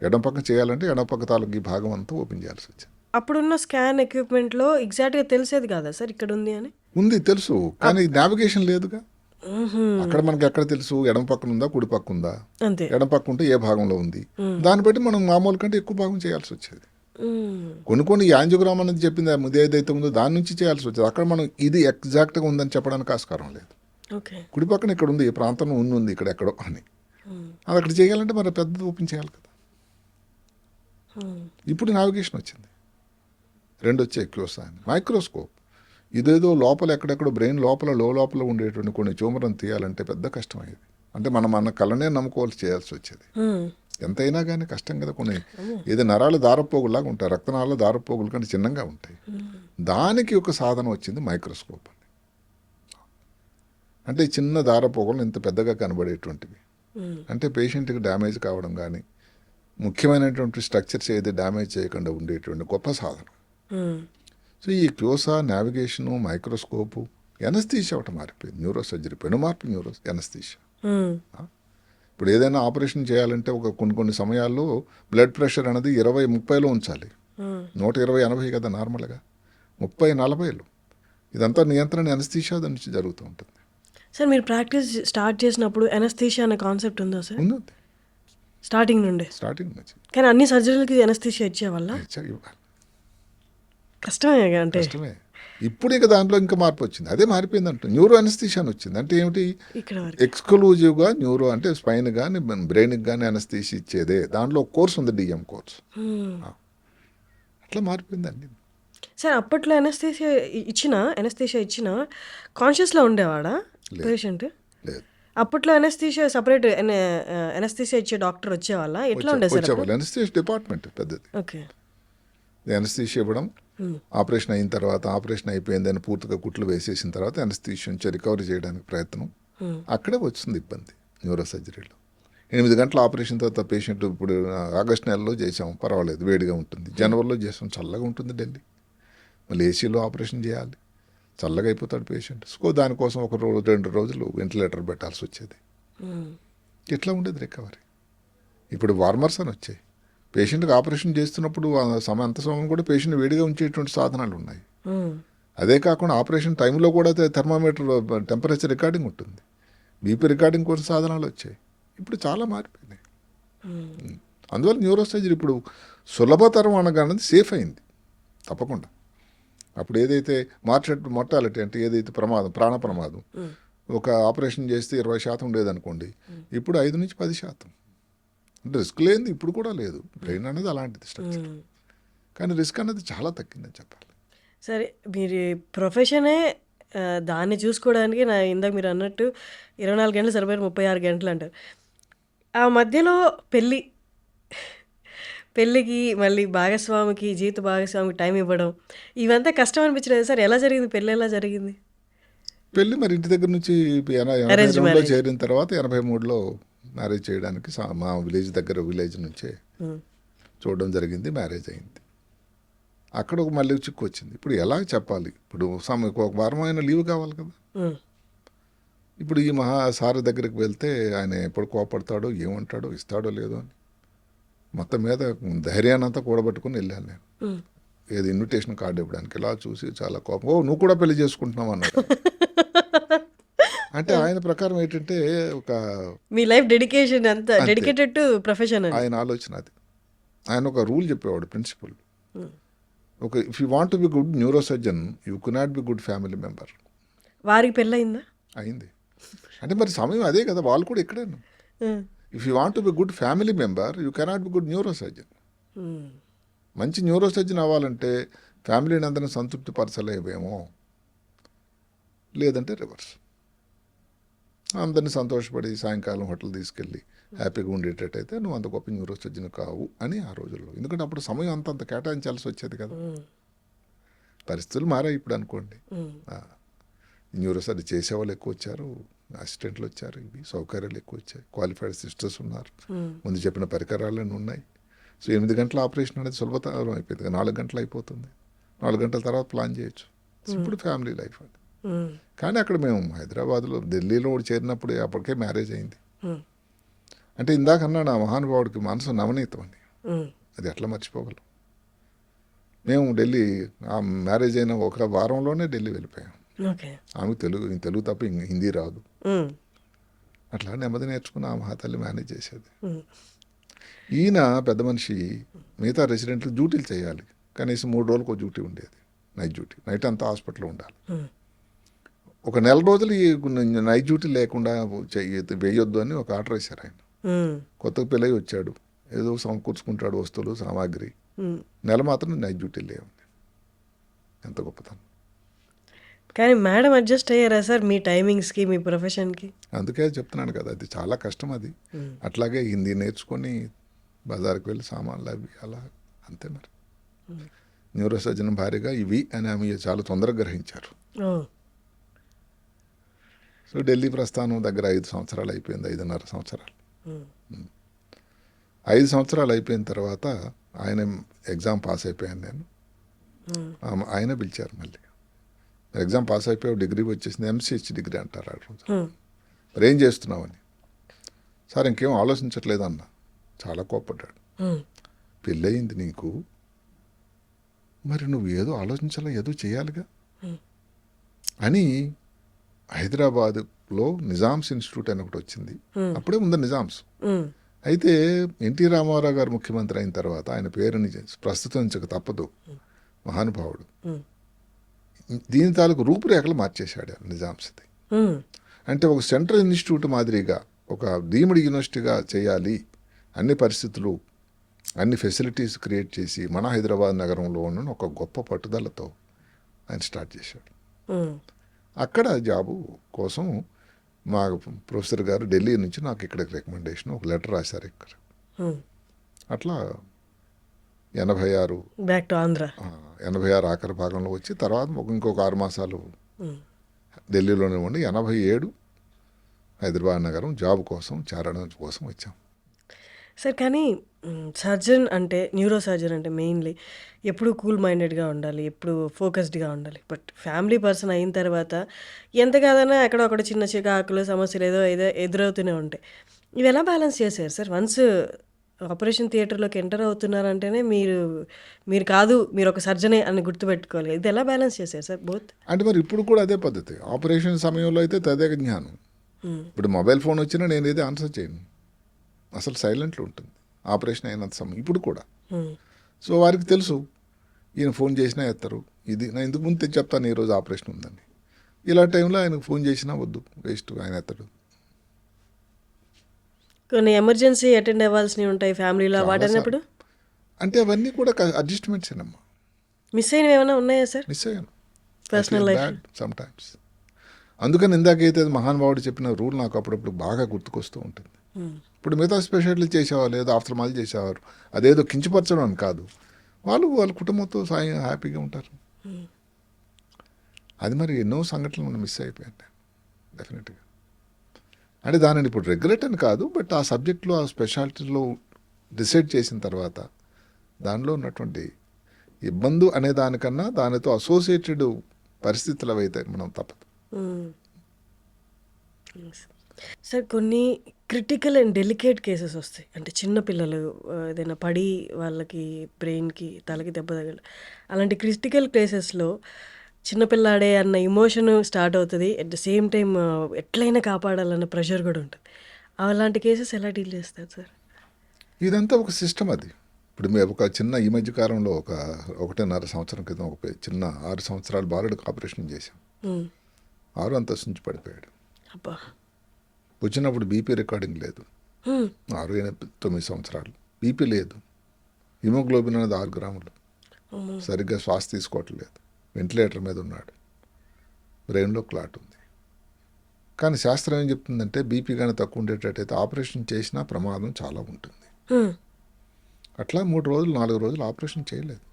ఎడం పక్క చేయాలంటే ఎడం పక్క తాలూకు ఈ భాగం అంతా ఓపెన్ చేయాల్సి వచ్చింది. అప్పుడున్న స్కాన్ ఎక్విప్మెంట్లో ఎగ్జాక్ట్గా తెలిసేది కదా సార్ ఇక్కడ ఉంది అని? ఉంది, తెలుసు, కానీ నావిగేషన్ లేదుగా. అక్కడ మనకి ఎక్కడ తెలుసు, ఎడం పక్కన ఉందా, కుడి పక్క ఉందా, ఎడం పక్క ఉంటే ఏ భాగంలో ఉంది, దాన్ని బట్టి మనం మామూలు కంటే ఎక్కువ భాగం చేయాల్సి వచ్చేది. కొన్ని యాంజియోగ్రామ్ అనేది చెప్పింది ఏదైతే ఉందో దాని నుంచి చేయాల్సి వచ్చేది. అక్కడ మనం ఇది ఎగ్జాక్ట్గా ఉందని చెప్పడానికి ఆస్కారం లేదు. ఓకే. కుడి పక్కన ఇక్కడ ఉంది, ఈ ప్రాంతంలో ఉంది ఇక్కడ ఎక్కడో అని. అది అక్కడ చేయాలంటే మరి పెద్దది ఓపెన్ చేయాలి కదా. ఇప్పుడు నావిగేషన్ వచ్చింది, 2 వచ్చాయి, క్లోసా అని, మైక్రోస్కోప్. ఇదేదో లోపల ఎక్కడెక్కడో బ్రెయిన్ లోపల లోపల ఉండేటువంటి కొన్ని ట్యూమర్ని తీయాలంటే పెద్ద కష్టం అయ్యేది. అంటే మన కళ్ళనే నమ్ముకోవాల్సి చేయాల్సి వచ్చేది. ఎంతైనా కానీ కష్టం కదా. కొన్ని ఏదో నరాలు దారపోగులాగా ఉంటాయి, రక్తనాళాలు దారపోగుల కంటే చిన్నగా ఉంటాయి. దానికి ఒక సాధన వచ్చింది మైక్రోస్కోప్ అని. అంటే చిన్న దారపోగులు ఇంత పెద్దగా కనబడేటువంటివి. అంటే పేషెంట్కి డ్యామేజ్ కావడం కానీ ముఖ్యమైనటువంటి స్ట్రక్చర్స్ ఏది డ్యామేజ్ చేయకుండా ఉండేటువంటి గొప్ప సాధన. సో ఈ క్లోసా, నావిగేషను, మైక్రోస్కోపు, ఎనస్థీషియా ఒకటి మారిపోయింది. న్యూరో సర్జరీ పెనుమార్పు ఎనస్థీషియా. ఇప్పుడు ఏదైనా ఆపరేషన్ చేయాలంటే కొన్ని సమయాల్లో బ్లడ్ ప్రెషర్ అనేది 20-30లో ఉంచాలి. 120-80 కదా నార్మల్గా, 30-40లో. ఇదంతా నియంత్రణ ఎనస్థీషియా నుంచి జరుగుతూ ఉంటుంది. సార్ మీరు ప్రాక్టీస్ స్టార్ట్ చేసినప్పుడు ఎనస్థీషియా అనే కాన్సెప్ట్ ఉందా సార్? ఉంది, స్టార్టింగ్ నుండి. స్టార్టింగ్ నుంచి. కానీ అన్ని సర్జరీలకి ఎనస్థీషియా ఇచ్చేవాళ్ళ? ఇవ్వాలి, కష్టమే అంటే. కష్టమే. ఇప్పుడు ఇక దాంట్లో ఇంకా మార్పు వచ్చింది, అదే మారిపోయింది అంట. న్యూరో ఎనస్థీషియా అని వచ్చింది. అంటే ఏమిటి, ఎక్స్క్లూజివ్గా న్యూరో అంటే స్పైన్ కానీ బ్రెయిన్కి కానీ ఎనస్థీషియా ఇచ్చేదే. దాంట్లో ఒక కోర్స్ ఉంది, డిఎం కోర్స్. అట్లా మారిపోయింది అన్ని. సార్ అప్పట్లో ఎనస్థీషియా ఇచ్చిన కాన్షియస్లో ఉండేవాడా పేషెంట్? లేదు, అప్పట్లో ఎనస్థీషియా సపరేట్ ఎనస్థీషియా ఇచ్చే డాక్టర్ వచ్చేవాళ్ళ? ఎట్లా ఉండేది సార్? వచ్చేవాళ్ళు. ఎనస్థీషియా డిపార్ట్మెంట్ పెద్దది. ఓకే. ఎనస్థీషియా ఇవ్వడం, ఆపరేషన్ అయిన తర్వాత, ఆపరేషన్ అయిపోయిందని పూర్తిగా కుట్లు వేసేసిన తర్వాత ఎనస్థీషియా నుంచి రికవరీ చేయడానికి ప్రయత్నం. అక్కడే వచ్చింది ఇబ్బంది న్యూరో సర్జరీలో. 8 గంటల ఆపరేషన్ తర్వాత పేషెంట్, ఇప్పుడు ఆగస్టు నెలలో చేసాం, పర్వాలేదు, వేడిగా ఉంటుంది. జనవరిలో చేసాం, చల్లగా ఉంటుంది ఢిల్లీ. మళ్ళీ ఏసీలో ఆపరేషన్ చేయాలి, చల్లగా అయిపోతాడు పేషెంట్. సో దానికోసం 1-2 రోజులు వెంటిలేటర్ పెట్టాల్సి వచ్చేది. ఎట్లా ఉండేది రికవరీ. ఇప్పుడు వార్మర్స్ అని వచ్చాయి. పేషెంట్కి ఆపరేషన్ చేస్తున్నప్పుడు అంత సమయం కూడా పేషెంట్ వేడిగా ఉంచేటువంటి సాధనాలు ఉన్నాయి. అదే కాకుండా ఆపరేషన్ టైంలో కూడా థర్మామీటర్ టెంపరేచర్ రికార్డింగ్ ఉంటుంది, బీపీ రికార్డింగ్ కోసం సాధనాలు వచ్చాయి. ఇప్పుడు చాలా మారిపోయినాయి. అందువల్ల న్యూరో సర్జరీ ఇప్పుడు సులభతరం అనగానే సేఫ్ అయింది తప్పకుండా. అప్పుడు ఏదైతే మార్టాలిటీ అంటే ఏదైతే ప్రాణ ప్రమాదం, ఒక ఆపరేషన్ చేస్తే 20% ఉండేదనుకోండి, ఇప్పుడు 5-10%. అంటే రిస్క్ లేనిది ఇప్పుడు కూడా లేదు. బ్రెయిన్ అనేది అలాంటిది స్ట్రక్చర్, కానీ రిస్క్ అనేది చాలా తగ్గిందని చెప్పాలి. సరే, మీరు ప్రొఫెషనే దాన్ని చూసుకోవడానికి ఇందాక మీరు అన్నట్టు 24 గంటలు సరిపోయారు, 36 గంటలు అంటారు. ఆ మధ్యలో పెళ్ళికి మళ్ళీ భాగస్వామికి, జీవిత భాగస్వామికి టైం ఇవ్వడం, ఇవంతా కష్టం అనిపించలేదు సార్? ఎలా జరిగింది పెళ్ళి? ఎలా జరిగింది పెళ్ళి? మరి ఇంటి దగ్గర నుంచి 82లో చేరిన తర్వాత 83లో మ్యారేజ్ చేయడానికి మా విలేజ్ నుంచే చూడడం జరిగింది. మ్యారేజ్ అయింది. అక్కడ మళ్ళీ చిక్కు వచ్చింది. ఇప్పుడు ఎలా చెప్పాలి, ఇప్పుడు ఒక వారం అయినా లీవ్ కావాలి కదా. ఇప్పుడు ఈ సార్ దగ్గరికి వెళ్తే ఆయన ఎప్పుడు కోపడతాడో, ఏమంటాడో, ఇస్తాడో లేదో అని మొత్తం మీద ధైర్యాన్ని అంతా కూడబట్టుకుని వెళ్ళాను నేను. ఏది ఇన్విటేషన్ కార్డు ఇవ్వడానికి. ఇలా చూసి చాలా కోపం, ఓ నువ్వు కూడా పెళ్లి చేసుకుంటున్నావు అన్నాడు. అంటే ఆయన ప్రకారం ఏంటంటే ఒక మీ లైఫ్ డెడికేషన్ అంతా డెడికేటెడ్ టు ప్రొఫెషన్. ఆయన ఆలోచన అది. ఆయన ఒక రూల్ చెప్పేవాడు, ప్రిన్సిపల్. ఒక if you want be good neuro surgeon, you cannot be good family member. వారికి పెళ్ళయిందా? అయింది. అంటే మరి సమయం అదే కదా, వాళ్ళు కూడా ఇక్కడే. If you want be good family member, you cannot be good neuro surgeon. మంచి న్యూరో సర్జన్ అవ్వాలంటే ఫ్యామిలీని అందరినీ సంతృప్తి పరచలేవేమో, లేదంటే రివర్స్. అందరినీ సంతోషపడి సాయంకాలం హోటల్ తీసుకెళ్ళి హ్యాపీగా ఉండేటట్టయితే నువ్వు అంత గొప్ప న్యూరో సర్జన్ కావు అని ఆ రోజుల్లో. ఎందుకంటే అప్పుడు సమయం అంత కేటాయించాల్సి వచ్చేది కదా. పరిస్థితులు మారాయి ఇప్పుడు అనుకోండి. న్యూరో సర్జరీ చేసేవాళ్ళు ఎక్కువ వచ్చారు, అసిస్టెంట్లు వచ్చారు, ఇవి సౌకర్యాలు ఎక్కువ వచ్చాయి, క్వాలిఫైడ్ సిస్టర్స్ ఉన్నారు, ముందు చెప్పిన పరికరాలన్నీ ఉన్నాయి. సో 8 గంటల ఆపరేషన్ అనేది సులభతరం అయిపోయింది. 4 గంటలు అయిపోతుంది. 4 గంటల తర్వాత ప్లాన్ చేయొచ్చు. ఇప్పుడు ఫ్యామిలీ లైఫ్ అది. కానీ అక్కడ మేము హైదరాబాద్లో, ఢిల్లీలో చేరినప్పుడు అప్పటికే మ్యారేజ్ అయింది. అంటే ఇందాక అన్నా నా మహానుభావుడికి మనసు నవనీతం అని, అది ఎట్లా మర్చిపోగలం. మేము ఢిల్లీ మ్యారేజ్ అయిన ఒక వారంలోనే ఢిల్లీ వెళ్ళిపోయాం. ఆమె తెలుగు తప్ప హిందీ రాదు. అట్లా నెమ్మది నేర్చుకుని ఆ మహాతల్లి మేనేజ్ చేసేది. ఈయన పెద్ద మనిషి మిగతా రెసిడెంట్లు డ్యూటీలు చేయాలి, కనీసం 3 రోజులకు డ్యూటీ ఉండేది, నైట్ డ్యూటీ. నైట్ అంతా హాస్పిటల్లో ఉండాలి. ఒక నెల రోజులు ఈ నైట్ డ్యూటీ లేకుండా వేయొద్దు అని ఒక ఆర్డర్ వేశారు ఆయన. కొత్తగా పెళ్ళయి వచ్చాడు, ఏదో సమకూర్చుకుంటాడు వస్తువులు సామాగ్రి, నెల మాత్రం నైట్ డ్యూటీ లేవు. ఎంత గొప్పతనం. కానీ మేడం అడ్జస్ట్ అయ్యారా సార్ మీ టైమింగ్స్కి, మీ ప్రొఫెషన్కి? అందుకే చెప్తున్నాను కదా, అది చాలా కష్టం అది. అట్లాగే హిందీ నేర్చుకొని బజార్కి వెళ్ళి సామాన్లు అవి అలా అంతే. మరి న్యూరో సర్జన్ భార్యగా ఇవి అని ఆమె చాలా తొందరగా గ్రహించారు. సో ఢిల్లీ ప్రస్థానం దగ్గర 5 సంవత్సరాలు అయిపోయింది, 5.5 సంవత్సరాలు. 5 సంవత్సరాలు అయిపోయిన తర్వాత ఆయన ఎగ్జామ్ పాస్ అయిపోయాను నేను. ఆయన పిలిచారు మళ్ళీ, ఎగ్జామ్ పాస్ అయిపోయావు, డిగ్రీ వచ్చేసింది, ఎంసీహెచ్ డిగ్రీ అంటారు ఆ రోజు. మరి ఏం చేస్తున్నావని. సార్ ఇంకేం ఆలోచించట్లేదు అన్న. చాలా కోప్పడ్డాడు. పెళ్ళయింది నీకు, మరి నువ్వు ఏదో ఆలోచించాలా, ఏదో చేయాలిగా అని హైదరాబాద్లో నిజామ్స్ ఇన్స్టిట్యూట్ అని ఒకటి వచ్చింది. అప్పుడే ఉంది నిజామ్స్. అయితే ఎన్టీ రామారావు గారు ముఖ్యమంత్రి అయిన తర్వాత ఆయన పేరుని ప్రస్తుతించక తప్పదు, మహానుభావుడు. దీని తాలూకు రూపురేఖలు మార్చేశాడు నిజామ్స్ది. అంటే ఒక సెంట్రల్ ఇన్స్టిట్యూట్ మాదిరిగా ఒక డీమ్డ్ యూనివర్సిటీగా చేయాలి, అన్ని పరిస్థితులు అన్ని ఫెసిలిటీస్ క్రియేట్ చేసి మన హైదరాబాద్ నగరంలో ఉన్న ఒక గొప్ప పట్టుదలతో ఆయన స్టార్ట్ చేశాడు. అక్కడ జాబు కోసం మా ప్రొఫెసర్ గారు ఢిల్లీ నుంచి నాకు ఇక్కడికి రికమెండేషన్ ఒక లెటర్ రాశారు ఇక్కడ. అట్లా 86 బ్యాక్ టు ఆంధ్ర. 86 ఆఖరి భాగంలో వచ్చి తర్వాత ఇంకొక 6 మాసాలు ఢిల్లీలోనే ఉండి 87 హైదరాబాద్ నగరం జాబ్ కోసం చేరడం కోసం వచ్చాం. సార్ కానీ సర్జన్ అంటే, న్యూరో సర్జన్ అంటే మెయిన్లీ ఎప్పుడు కూల్ మైండెడ్గా ఉండాలి, ఎప్పుడు ఫోకస్డ్గా ఉండాలి. బట్ ఫ్యామిలీ పర్సన్ అయిన తర్వాత ఎంత కాదన్నా ఎక్కడో ఒకటి చిన్న చికాకులు సమస్యలు ఏదో ఎదురవుతూనే ఉంటాయి. ఇవి ఎలా బ్యాలెన్స్ చేశారు సార్? వన్స్ ఆపరేషన్ థియేటర్లోకి ఎంటర్ అవుతున్నారంటేనే మీరు కాదు, మీరు ఒక సర్జనే అని గుర్తుపెట్టుకోవాలి. ఇది ఎలా బ్యాలెన్స్ చేశారు సార్ బోత్? అంటే మరి ఇప్పుడు కూడా అదే పద్ధతి. ఆపరేషన్ సమయంలో అయితే తదేక జ్ఞానం. ఇప్పుడు మొబైల్ ఫోన్ వచ్చినా నేను ఏదో ఆన్సర్ చేయను, అసలు సైలెంట్లో ఉంటుంది ఆపరేషన్ అయినంత సమయం. ఇప్పుడు కూడా సో వారికి తెలుసు, ఈయన ఫోన్ చేసినా ఎత్తారు. ఇది నా ఇంతకు ముందు చెప్తాను ఈరోజు ఆపరేషన్ ఉందని. ఇలా టైంలో ఆయనకు ఫోన్ చేసినా వద్దు, వేస్ట్, ఆయన ఎత్తాడు. కొన్ని ఎమర్జెన్సీ అటెండ్ అవ్వాల్సినవి ఉంటాయి ఫ్యామిలీలో, వాటన్నప్పుడు అంటే అవన్నీ కూడా అడ్జస్ట్మెంట్స్ ఏనమ్మా. మిస్ అయినవి ఏమైనా ఉన్నాయా సార్ మిస్ అయ్యాను పర్సనల్ లైఫ్? Some times. అందుకని ఇందాకైతే మహానుభావుడు చెప్పిన రూల్ నాకు అప్పుడప్పుడు బాగా గుర్తుకొస్తూ ఉంటుంది. ఇప్పుడు మిగతా స్పెషాలిటీ చేసేవాళ్ళు, ఏదో ఆఫ్టర్మాల్ చేసేవారు, అదేదో కించపరచడం అని కాదు, వాళ్ళ కుటుంబంతో హ్యాపీగా ఉంటారు. అది మరి ఎన్నో సంఘటనలు మనం మిస్ అయిపోయాను డెఫినెట్గా. అంటే దానిని ఇప్పుడు రెగ్యులేట్ అని కాదు, బట్ ఆ సబ్జెక్ట్లో ఆ స్పెషాలిటీలో డిసైడ్ చేసిన తర్వాత దానిలో ఉన్నటువంటి ఇబ్బంది అనే దానికన్నా దానితో అసోసియేటెడ్ పరిస్థితులు అవైతే మనం తప్పదు. సార్ కొన్ని క్రిటికల్ అండ్ డెలికేట్ కేసెస్ వస్తాయి. అంటే చిన్నపిల్లలు ఏదైనా పడి వాళ్ళకి బ్రెయిన్కి తలకి దెబ్బ తగలడం, అలాంటి క్రిటికల్ కేసెస్లో చిన్నపిల్లాడే అన్న ఇమోషన్ స్టార్ట్ అవుతుంది. అట్ ద సేమ్ టైం ఎట్లయినా కాపాడాలన్న ప్రెషర్ కూడా ఉంటుంది. అలాంటి కేసెస్ ఎలా డీల్ చేస్తారు సార్? ఇదంతా ఒక సిస్టమ్. అది ఇప్పుడు మేము ఒక చిన్న ఈ మధ్య కాలంలో 1.5 సంవత్సరం క్రితం ఒక చిన్న 6 సంవత్సరాల బాలుడికి ఆపరేషన్ చేశాం. 6 అంతస్తు నుంచి పడిపోయాడు. అబ్బా. వచ్చినప్పుడు బీపీ రికార్డింగ్ లేదు. 6-9 సంవత్సరాలు బీపీ లేదు, హిమోగ్లోబిన్ అనేది 6 గ్రాములు, సరిగ్గా శ్వాస తీసుకోవట్లేదు, వెంటిలేటర్ మీద ఉన్నాడు, బ్రెయిన్లో క్లాట్ ఉంది. కానీ శాస్త్రం ఏం చెప్తుందంటే బీపీ కానీ తక్కువ ఉండేటట్టయితే ఆపరేషన్ చేసినా ప్రమాదం చాలా ఉంటుంది. అట్లా 3 రోజులు 4 రోజులు ఆపరేషన్ చేయలేదు.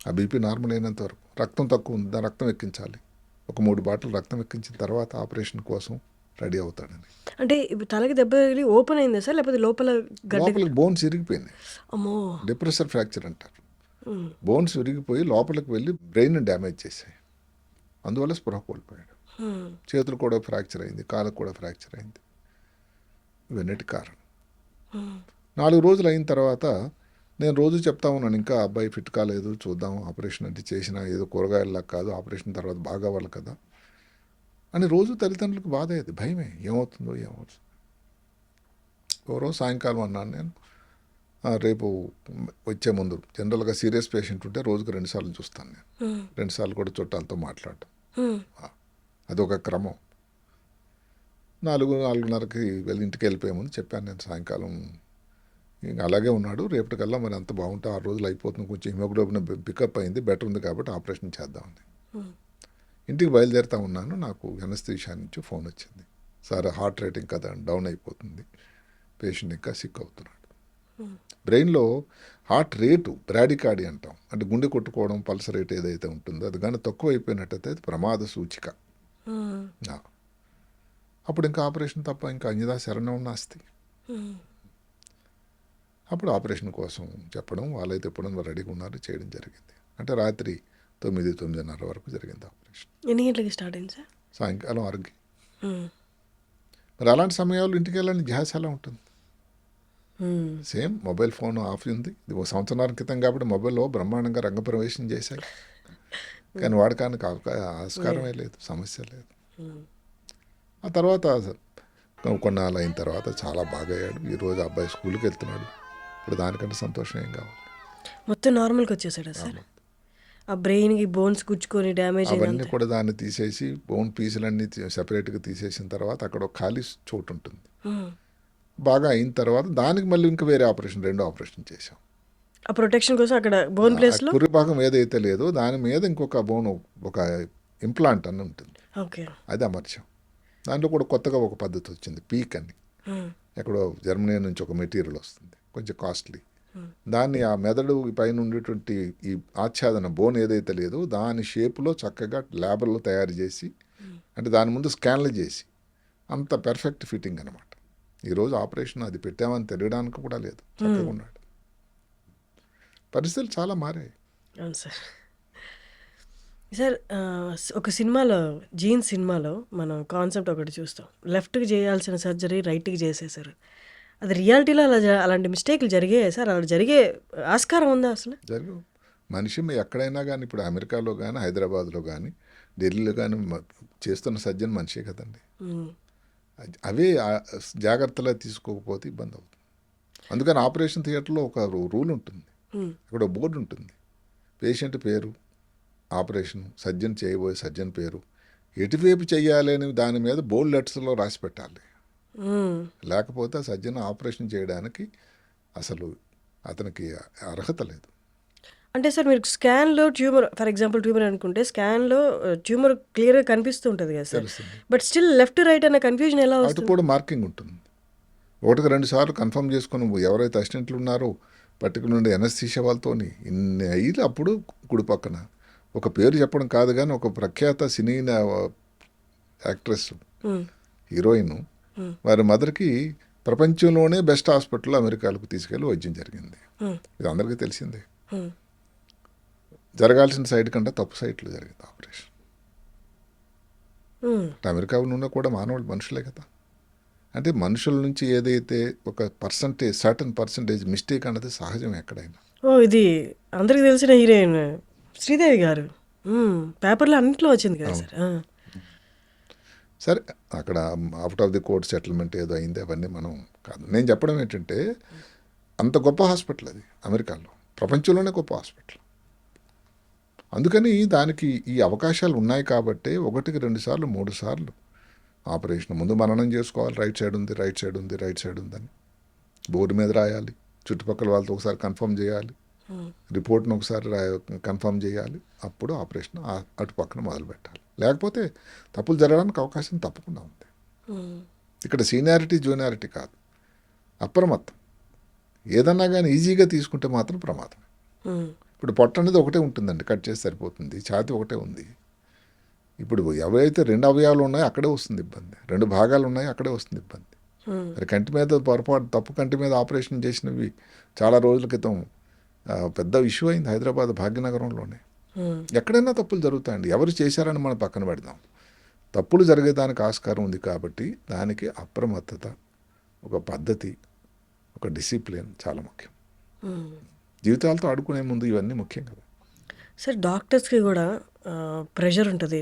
ఆ బీపీ నార్మల్ అయినంత వరకు. రక్తం తక్కువ ఉంది, దాని రక్తం ఎక్కించాలి. ఒక 3 బాటిల్ రక్తం ఎక్కించిన తర్వాత ఆపరేషన్ కోసం రెడీ అవుతాడని. అంటే తలకి దెబ్బ తగిలి ఓపెన్ అయిందా సార్, లేకపోతే లోపలికి బోన్స్ ఇరిగిపోయినాయి. అమ్మో. డిప్రెసర్ ఫ్రాక్చర్ అంటారు. బోన్స్ విరిగిపోయి లోపలికి వెళ్ళి బ్రెయిన్ డ్యామేజ్ చేశాయి. అందువల్ల స్పృహ కోల్పోయాడు. చేతులు కూడా ఫ్రాక్చర్ అయింది, కాళ్ళకు కూడా ఫ్రాక్చర్ అయింది. ఇవన్నిటి కారణం. 4 రోజులు అయిన తర్వాత నేను రోజు చెప్తా ఉన్నాను, ఇంకా అబ్బాయి ఫిట్ కాలేదు, చూద్దాం, ఆపరేషన్ అంటే చేసినా ఏదో కూరగాయల్లా కాదు, ఆపరేషన్ తర్వాత బాగా అవ్వాలి కదా అని రోజు తల్లిదండ్రులకు బాధ అయ్యేది, భయమే, ఏమవుతుందో. రోజు సాయంకాలం అన్నాను నేను, రేపు వచ్చే ముందు జనరల్గా సీరియస్ పేషెంట్ ఉంటే రోజుకు 2 సార్లు చూస్తాను నేను. 2 సార్లు కూడా చుట్టాలతో మాట్లాడటం. అదొక క్రమం. 4:30కి ఇంటికి వెళ్ళిపోయే ముందు చెప్పాను నేను సాయంకాలం ఇంకా అలాగే ఉన్నాడు, రేపటికల్లా మరి అంత బాగుంటే 6 రోజులు అయిపోతుంది, కొంచెం హిమోగ్లోబిన్ పికప్ అయింది, బెటర్ ఉంది కాబట్టి ఆపరేషన్ చేద్దామని ఇంటికి బయలుదేరుతా ఉన్నాను. నాకు ఎనస్థీషియా నుంచి ఫోన్ వచ్చింది, సార్ హార్ట్ రేటింగ్ కదా డౌన్ అయిపోతుంది, పేషెంట్ ఇంకా సిక్ అవుతున్నాడు. బ్రెయిన్లో హార్ట్ రేటు బ్రాడికార్డి అంటాం, అంటే గుండె కొట్టుకోవడం పల్స్ రేట్ ఏదైతే ఉంటుందో అది కానీ తక్కువ అయిపోయినట్టయితే అది ప్రమాద సూచిక. అప్పుడు ఇంకా ఆపరేషన్ తప్ప ఇంకా అన్యదా శరణం నాస్తి. అప్పుడు ఆపరేషన్ కోసం చెప్పడం, వాళ్ళైతే ఎప్పుడన్నా రెడీగా ఉన్నారు, చేయడం జరిగింది. అంటే రాత్రి 9-9:30 వరకు జరిగింది ఆపరేషన్. ఎన్ని గంటలకి స్టార్ట్ అయింది సార్? సాయంకాలం 6కి. మరి అలాంటి సమయాల్లో ఇంటికి వెళ్ళాలని ధ్యాస ఎలా ఉంటుంది? సేమ్ మొబైల్ ఫోన్ ఆఫ్ ఉంది. ఇది 1 సంవత్సరాల క్రితం కాబట్టి మొబైల్లో బ్రహ్మాండంగా రంగప్రవేశం చేశాయి, కానీ వాడకానికి ఆస్కారమే లేదు, సమస్య లేదు. ఆ తర్వాత కొన్నాళ్ళు అయిన తర్వాత చాలా బాగా అయ్యాడు. ఈరోజు అబ్బాయి స్కూల్కి వెళ్తున్నాడు. ఇప్పుడు దానికంటే సంతోషం ఏం కావాలి? మొత్తం నార్మల్కి వచ్చేసాడా సార్? ఆ బ్రెయిన్కి బోన్స్ గుచ్చుకొని డ్యామేజ్ అవన్నీ కూడా దాన్ని తీసేసి బోన్ పీసులన్నీ సెపరేట్గా తీసేసిన తర్వాత అక్కడ ఒక ఖాళీ చోటు ఉంటుంది. బాగా అయిన తర్వాత దానికి మళ్ళీ ఇంకా వేరే ఆపరేషన్, 2 ఆపరేషన్ చేశాం. ఆ ప్రొటెక్షన్ కోసం అక్కడ బోన్ ప్లేస్లో పురి భాగం ఏదైతే లేదో దాని మీద ఇంకొక బోన్, ఒక ఇంప్లాంట్ అని ఉంటుంది, ఓకే, అది అమర్చాం. దాంట్లో కూడా కొత్తగా ఒక పద్ధతి వచ్చింది, పీక్ అని. ఎక్కడో జర్మనీ నుంచి ఒక మెటీరియల్ వస్తుంది, కొంచెం కాస్ట్లీ. దాన్ని ఆ మెదడు పైన ఉండేటువంటి ఈ ఆచ్ఛాదన బోన్ ఏదైతే లేదో దాని షేప్లో చక్కగా ల్యాబ్లో తయారు చేసి, అంటే దాని ముందు స్కాన్లు చేసి అంత పెర్ఫెక్ట్ ఫిట్టింగ్ అనమాట. ఈరోజు ఆపరేషన్ అది పెట్టామని తెలియడానికి కూడా లేదు, చక్కగా ఉన్నాడు. పరిస్థితులు చాలా మారాయి. అవును సార్. సార్ ఒక సినిమాలో, జీన్స్ సినిమాలో మనం కాన్సెప్ట్ ఒకటి చూస్తాం, లెఫ్ట్కి చేయాల్సిన సర్జరీ రైట్కి చేసేసారు. అది రియాలిటీలో అలాంటి మిస్టేక్లు జరిగాయి సార్? అలా జరిగే ఆస్కారం ఉందా అసలు? జరుగు. మనిషి ఎక్కడైనా కానీ, ఇప్పుడు అమెరికాలో కానీ, హైదరాబాద్లో కానీ, ఢిల్లీలో కానీ చేస్తున్న సర్జన్ మనిషే కదండి. అవే జాగ్రత్తగా తీసుకోకపోతే ఇబ్బంది అవుతుంది. అందుకని ఆపరేషన్ థియేటర్లో ఒక రూల్ ఉంటుంది, అక్కడ బోర్డు ఉంటుంది, పేషెంట్ పేరు, ఆపరేషన్, సర్జన్ చేయబోయే సర్జన్ పేరు, ఎటువైపు చేయాలి అని దాని మీద బోల్డ్ లెటర్స్లో రాసి పెట్టాలి. లేకపోతే ఆ సర్జన్ ఆపరేషన్ చేయడానికి అసలు అతనికి అర్హత లేదు. అంటే సార్ మీరు స్కాన్లో ట్యూమర్, ఫర్ ఎగ్జాంపుల్ ట్యూమర్ అనుకుంటే స్కాన్లో ట్యూమర్ క్లియర్గా కనిపిస్తూ ఉంటుంది కదా sir, but still left right అన్న కన్ఫ్యూజన్ ఎలా అటు వస్తుంది? కూడా మార్కింగ్ ఉంటుంది. 1-2 సార్లు కన్ఫర్మ్ చేసుకుని ఎవరైతే అసిస్టెంట్లు ఉన్నారో పర్టికులర్ నుండి ఎనస్థీషియా వాళ్ళతోని ఇన్ని అయ్యి అప్పుడు కుడి పక్కన ఒక పేరు చెప్పడం కాదు కానీ ఒక ప్రఖ్యాత సినీ యాక్ట్రెస్, హీరోయిన్, వారి మదర్కి ప్రపంచంలోనే బెస్ట్ హాస్పిటల్ అమెరికాలకు తీసుకెళ్ళి వైద్యం జరిగింది. ఇది అందరికీ తెలిసిందే. జరగాల్సిన సైడ్ కంటే తప్పు సైట్లో జరిగింది ఆపరేషన్. అమెరికాలో ఉన్న కూడా మానవులు మనుషులే కదా. అంటే మనుషుల నుంచి ఏదైతే ఒక సర్టన్ పర్సంటేజ్ మిస్టేక్ అన్నది సహజం ఎక్కడైనా. ఇది అందరికి తెలిసిన హీరోయిన్ శ్రీదేవి గారు పేపర్లో అన్నింటిలో వచ్చింది కదా సార్. సరే, అక్కడ out of the court settlement ఏదో అయింది, అవన్నీ మనం కాదు. నేను చెప్పడం ఏంటంటే అంత గొప్ప హాస్పిటల్ అది అమెరికాలో, ప్రపంచంలోనే గొప్ప హాస్పిటల్. అందుకని దానికి ఈ అవకాశాలు ఉన్నాయి కాబట్టి 1-2 సార్లు 3 సార్లు ఆపరేషన్ ముందు మననం చేసుకోవాలి, రైట్ సైడ్ ఉంది, రైట్ సైడ్ ఉంది, రైట్ సైడ్ ఉందని బోర్డు మీద రాయాలి, చుట్టుపక్కల వాళ్ళతో ఒకసారి కన్ఫర్మ్ చేయాలి, రిపోర్ట్ను ఒకసారి కన్ఫర్మ్ చేయాలి, అప్పుడు ఆపరేషన్ అటు పక్కన మొదలు పెట్టాలి. లేకపోతే తప్పులు జరగడానికి అవకాశం తప్పకుండా ఉంది. ఇక్కడ సీనియారిటీ జూనియారిటీ కాదు, అప్రమత్తం. ఏదన్నా కానీ ఈజీగా తీసుకుంటే మాత్రం ప్రమాదమే. ఇప్పుడు పొట్ట అనేది ఒకటే ఉంటుందండి, కట్ చేసి సరిపోతుంది, ఛాతీ ఒకటే ఉంది. ఇప్పుడు ఎవరైతే 2 అవయవాలు ఉన్నాయో అక్కడే వస్తుంది ఇబ్బంది, 2 భాగాలు ఉన్నాయో అక్కడే వస్తుంది ఇబ్బంది. మరి కంటి మీద పొరపాటు, తప్పు కంటి మీద ఆపరేషన్ చేసినవి చాలా రోజుల క్రితం పెద్ద ఇష్యూ అయింది హైదరాబాద్ భాగ్యనగరంలోనే. ఎక్కడైనా తప్పులు జరుగుతాయండి, ఎవరు చేశారని మనం పక్కన పెడదాం. తప్పులు జరిగేదానికి ఆస్కారం ఉంది కాబట్టి దానికి అప్రమత్తత, ఒక పద్ధతి, ఒక డిసిప్లిన్ చాలా ముఖ్యం. జీవితాలతో ఆడుకునే ముందు ఇవన్నీ ముఖ్యం కదా సార్. డాక్టర్స్కి కూడా ప్రెషర్ ఉంటుంది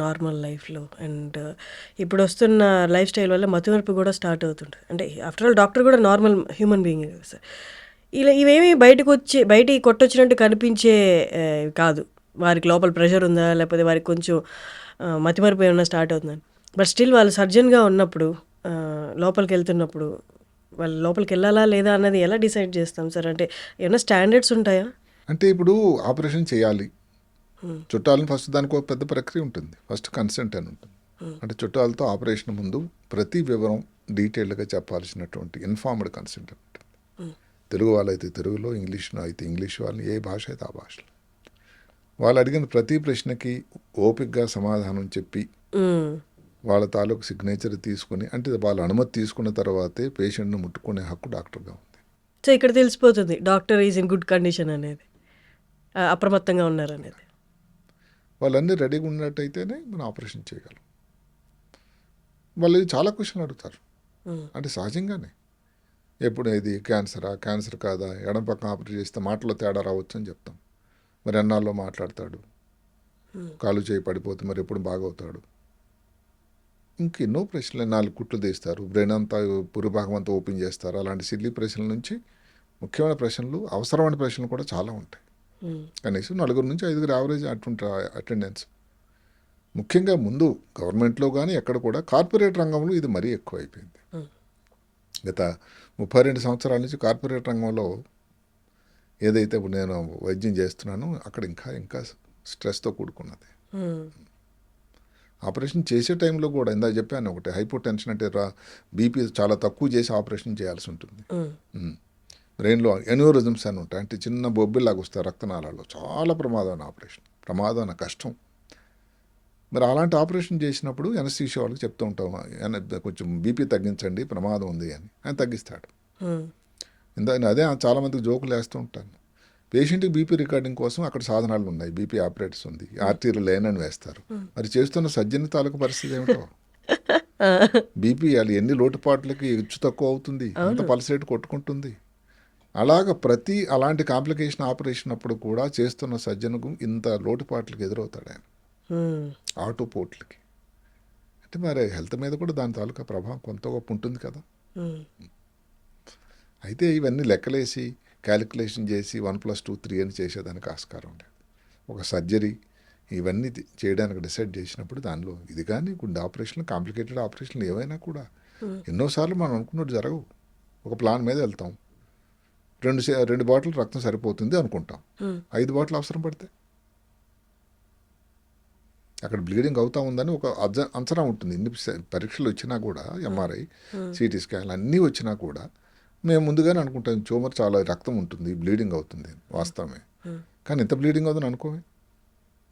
నార్మల్ లైఫ్లో, అండ్ ఇప్పుడు వస్తున్న లైఫ్ స్టైల్ వల్ల మతిమరుపు కూడా స్టార్ట్ అవుతుంటుంది. అంటే ఆఫ్టర్ ఆల్ డాక్టర్ కూడా నార్మల్ హ్యూమన్ బీయింగ్ కదా సార్. ఇలా ఇవేమీ బయటికి కొట్టొచ్చినట్టు కనిపించే కాదు. వారికి లోపల ప్రెషర్ ఉందా, లేకపోతే వారికి కొంచెం మతిమరుపు ఏమన్నా స్టార్ట్ అవుతుందని. బట్ స్టిల్ వాళ్ళు సర్జన్గా ఉన్నప్పుడు లోపలికి వెళ్తున్నప్పుడు వాళ్ళు లోపలికి వెళ్ళాలా లేదా అన్నది ఎలా డిసైడ్ చేస్తాం సార్? అంటే ఏమైనా స్టాండర్డ్స్ ఉంటాయా? అంటే ఇప్పుడు ఆపరేషన్ చేయాలి, చుట్టాలను ఫస్ట్ దానికి ఒక పెద్ద ప్రక్రియ ఉంటుంది. ఫస్ట్ కన్సెంట్ అని ఉంటుంది. అంటే చుట్టాలతో ఆపరేషన్ ముందు ప్రతి వివరం డీటెయిల్డ్గా చెప్పాల్సినటువంటి ఇన్ఫార్మ్డ్ కన్సెంట్ అని ఉంటుంది. తెలుగు వాళ్ళైతే తెలుగులో, ఇంగ్లీష్లో అయితే ఇంగ్లీష్, వాళ్ళని ఏ భాష అయితే ఆ భాషలో వాళ్ళు అడిగిన ప్రతి ప్రశ్నకి ఓపికగా సమాధానం చెప్పి వాళ్ళ తాలూకు సిగ్నేచర్ తీసుకుని, అంటే వాళ్ళ అనుమతి తీసుకున్న తర్వాతే పేషెంట్ను ముట్టుకునే హక్కు డాక్టర్గా ఉంది. సో ఇక్కడ తెలిసిపోతుంది doctor is in good condition అనేది, అప్రమత్తంగా ఉన్నారనేది. వాళ్ళన్నీ రెడీగా ఉన్నట్టయితేనే మనం ఆపరేషన్ చేయగలం. వాళ్ళు చాలా క్వశ్చన్లు అడుగుతారు. అంటే సహజంగానే ఎప్పుడు ఇది క్యాన్సరా, క్యాన్సర్ కాదా, ఎడం పక్కన ఆపరేట్ చేస్తే మాటలో తేడా రావచ్చు అని చెప్తాం. మరి ఎన్నాళ్ళలో మాట్లాడతాడు, కాలు చేయి పడిపోతే మరి ఎప్పుడు బాగవుతాడు, ఇంకెన్నో ప్రశ్నలు. 4 కుట్లు తీస్తారు, బ్రెయిన్ అంతా పురుభాగం అంతా ఓపెన్ చేస్తారు. అలాంటి సిల్లీ ప్రశ్నల నుంచి ముఖ్యమైన ప్రశ్నలు, అవసరమైన ప్రశ్నలు కూడా చాలా ఉంటాయి. కనీసం 4 నుంచి 5 యావరేజ్ అటుంటారు అటెండెన్స్. ముఖ్యంగా ముందు గవర్నమెంట్లో కానీ ఎక్కడ కూడా కార్పొరేట్ రంగంలో ఇది మరీ ఎక్కువ అయిపోయింది. గత 32 సంవత్సరాల నుంచి కార్పొరేట్ రంగంలో ఏదైతే ఇప్పుడు నేను వైద్యం చేస్తున్నానో అక్కడ ఇంకా స్ట్రెస్తో కూడుకున్నది. ఆపరేషన్ చేసే టైంలో కూడా ఇందాక చెప్పాను ఒకటి, హైపో టెన్షన్ అంటే బీపీ చాలా తక్కువ చేసి ఆపరేషన్ చేయాల్సి ఉంటుంది. బ్రెయిన్లో ఎన్యూరిజమ్స్ అని ఉంటాయి, అంటే చిన్న బొబ్బిల్లాగా వస్తాయి రక్తనాళాల్లో. చాలా ప్రమాదమైన ఆపరేషన్, ప్రమాదమైన కష్టం. మరి అలాంటి ఆపరేషన్ చేసినప్పుడు ఎనస్థీషియా వాళ్ళకి చెప్తూ ఉంటాం, కొంచెం బీపీ తగ్గించండి, ప్రమాదం ఉంది అని. ఆయన తగ్గిస్తాడు. అదే చాలామందికి జోకులు వేస్తూ ఉంటాను. పేషెంట్కి బీపీ రికార్డింగ్ కోసం అక్కడ సాధనాలు ఉన్నాయి, బీపీ ఆపరేటర్స్ ఉంది, ఆర్టీలు లేనని వేస్తారు. మరి చేస్తున్న సర్జన్ తాలూకు పరిస్థితి ఏమిటో. బీపీ వాళ్ళు ఎన్ని లోటుపాట్లకి హెచ్చు తక్కువ అవుతుంది, అంత పల్స్ రేట్ కొట్టుకుంటుంది. అలాగ ప్రతి అలాంటి కాంప్లికేషన్ ఆపరేషన్ అప్పుడు కూడా చేస్తున్న సర్జన్కు ఇంత లోటుపాట్లకి ఎదురవుతాడు ఆయన, ఆటో పోట్లకి. అంటే మరి హెల్త్ మీద కూడా దాని తాలూకా ప్రభావం కొంత గొప్ప ఉంటుంది కదా. అయితే ఇవన్నీ లెక్కలేసి క్యాలిక్యులేషన్ చేసి 1+2 3 అని చేసేదానికి ఆస్కారం లేదు. ఒక సర్జరీ ఇవన్నీ చేయడానికి డిసైడ్ చేసినప్పుడు దానిలో ఇది కానీ గుండె ఆపరేషన్లు, కాంప్లికేటెడ్ ఆపరేషన్లు ఏవైనా కూడా ఎన్నోసార్లు మనం అనుకున్నట్టు జరగవు. ఒక ప్లాన్ మీద వెళ్తాం, 2 బాటిల్ రక్తం సరిపోతుంది అనుకుంటాం, 5 బాటిల్ అవసరం పడితే అక్కడ బ్లీడింగ్ అవుతా ఉందని ఒక అంచనా ఉంటుంది. ఇన్ని పరీక్షలు వచ్చినా కూడా, ఎంఆర్ఐ, సిటీ స్కాన్ అన్నీ వచ్చినా కూడా మేము ముందుగానే అనుకుంటాం ట్యూమర్ చాలా రక్తం ఉంటుంది, బ్లీడింగ్ అవుతుంది, వాస్తవమే. కానీ ఎంత బ్లీడింగ్ అవుతుందని అనుకోమే.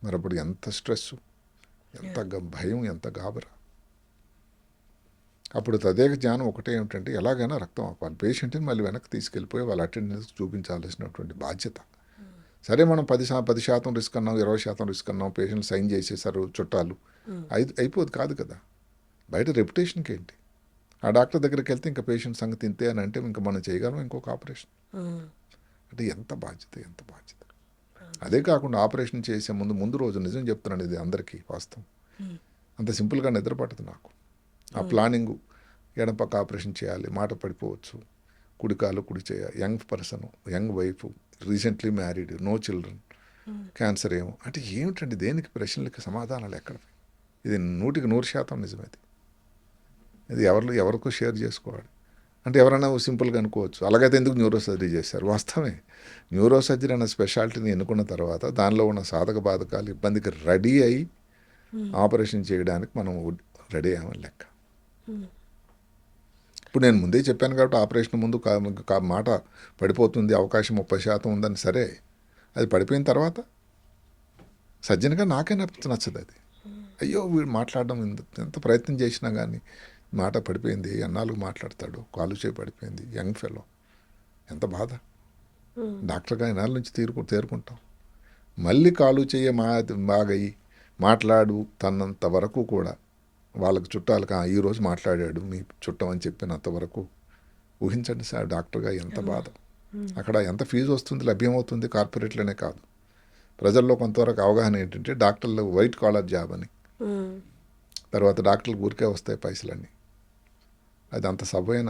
మరి అప్పుడు ఎంత స్ట్రెస్, ఎంత భయం, ఎంత గాబరా. అప్పుడు తదేక జ్ఞానం ఒకటే ఏమిటంటే ఎలాగైనా రక్తం ఆపాలి, పేషెంట్ని మళ్ళీ వెనక్కి తీసుకెళ్ళిపోయి వాళ్ళ అటెండెన్స్ చూపించాల్సినటువంటి బాధ్యత. సరే మనం 10% రిస్క్ అన్నాం, 20% రిస్క్ అన్నాం, పేషెంట్ సైన్ చేసేసారు చుట్టాలు, అయిపోదు కాదు కదా. బయట రెప్యుటేషన్కి ఏంటి, ఆ డాక్టర్ దగ్గరికి వెళ్తే ఇంకా పేషెంట్ సంగతి ఇంతే అని అంటే ఇంకా మనం చేయగలం ఇంకొక ఆపరేషన్. అంటే ఎంత బాధ్యత. అదే కాకుండా ఆపరేషన్ చేసే ముందు రోజు నిజం చెప్తున్నాను, ఇది అందరికీ వాస్తవం, అంత సింపుల్గా నిద్ర పట్టదు నాకు. ఆ ప్లానింగు, ఎడపక్క ఆపరేషన్ చేయాలి, మాట పడిపోవచ్చు, కుడికాలు కుడి చేయాలి, young person, young wife, recently married, no children, cancer ఏమో. అంటే ఏమిటండి, దేనికి ప్రశ్నలకి సమాధానాలు ఎక్కడ? ఇది 100% నిజమేది. ఇది ఎవరికో షేర్ చేసుకోవాలి. అంటే ఎవరైనా సింపుల్గా అనుకోవచ్చు, అలాగైతే ఎందుకు న్యూరో సర్జరీ చేశారు. వాస్తవమే, న్యూరో సర్జరీ అన్న స్పెషాలిటీని ఎన్నుకున్న తర్వాత దానిలో ఉన్న సాధక బాధకాలు, ఇబ్బందికి రెడీ అయ్యి ఆపరేషన్ చేయడానికి మనం రెడీ అయ్యామని లెక్క. ఇప్పుడు నేను ముందే చెప్పాను కాబట్టి ఆపరేషన్ ముందు మాట పడిపోతుంది, అవకాశం 30% ఉందని. సరే, అది పడిపోయిన తర్వాత సర్జన్గా నాకే నచ్చదు అది. అయ్యో వీడు మాట్లాడడం ఎంత ప్రయత్నం చేసినా కానీ మాట పడిపోయింది, ఎన్నాళ్ళకు మాట్లాడతాడు, కాలు చేయి పడిపోయింది, యంగ్ ఫెలో, ఎంత బాధ. డాక్టర్గా ఎన్నాళ్ళ నుంచి తేరుకుంటాం. మళ్ళీ కాలు చేయ బాగయి మాట్లాడు తన్నంత వరకు కూడా వాళ్ళకి చుట్టాలకు ఈరోజు మాట్లాడాడు మీ చుట్టం అని చెప్పినంత వరకు ఊహించండి సార్, డాక్టర్గా ఎంత బాధ. అక్కడ ఎంత ఫీజు వస్తుంది, లభ్యమవుతుంది, కార్పొరేట్లోనే కాదు, ప్రజల్లో కొంతవరకు అవగాహన ఏంటంటే డాక్టర్లు వైట్ కాలర్ జాబ్ అని. తర్వాత డాక్టర్లకు ఊరికే వస్తాయి పైసలన్నీ. అది అంత సబైన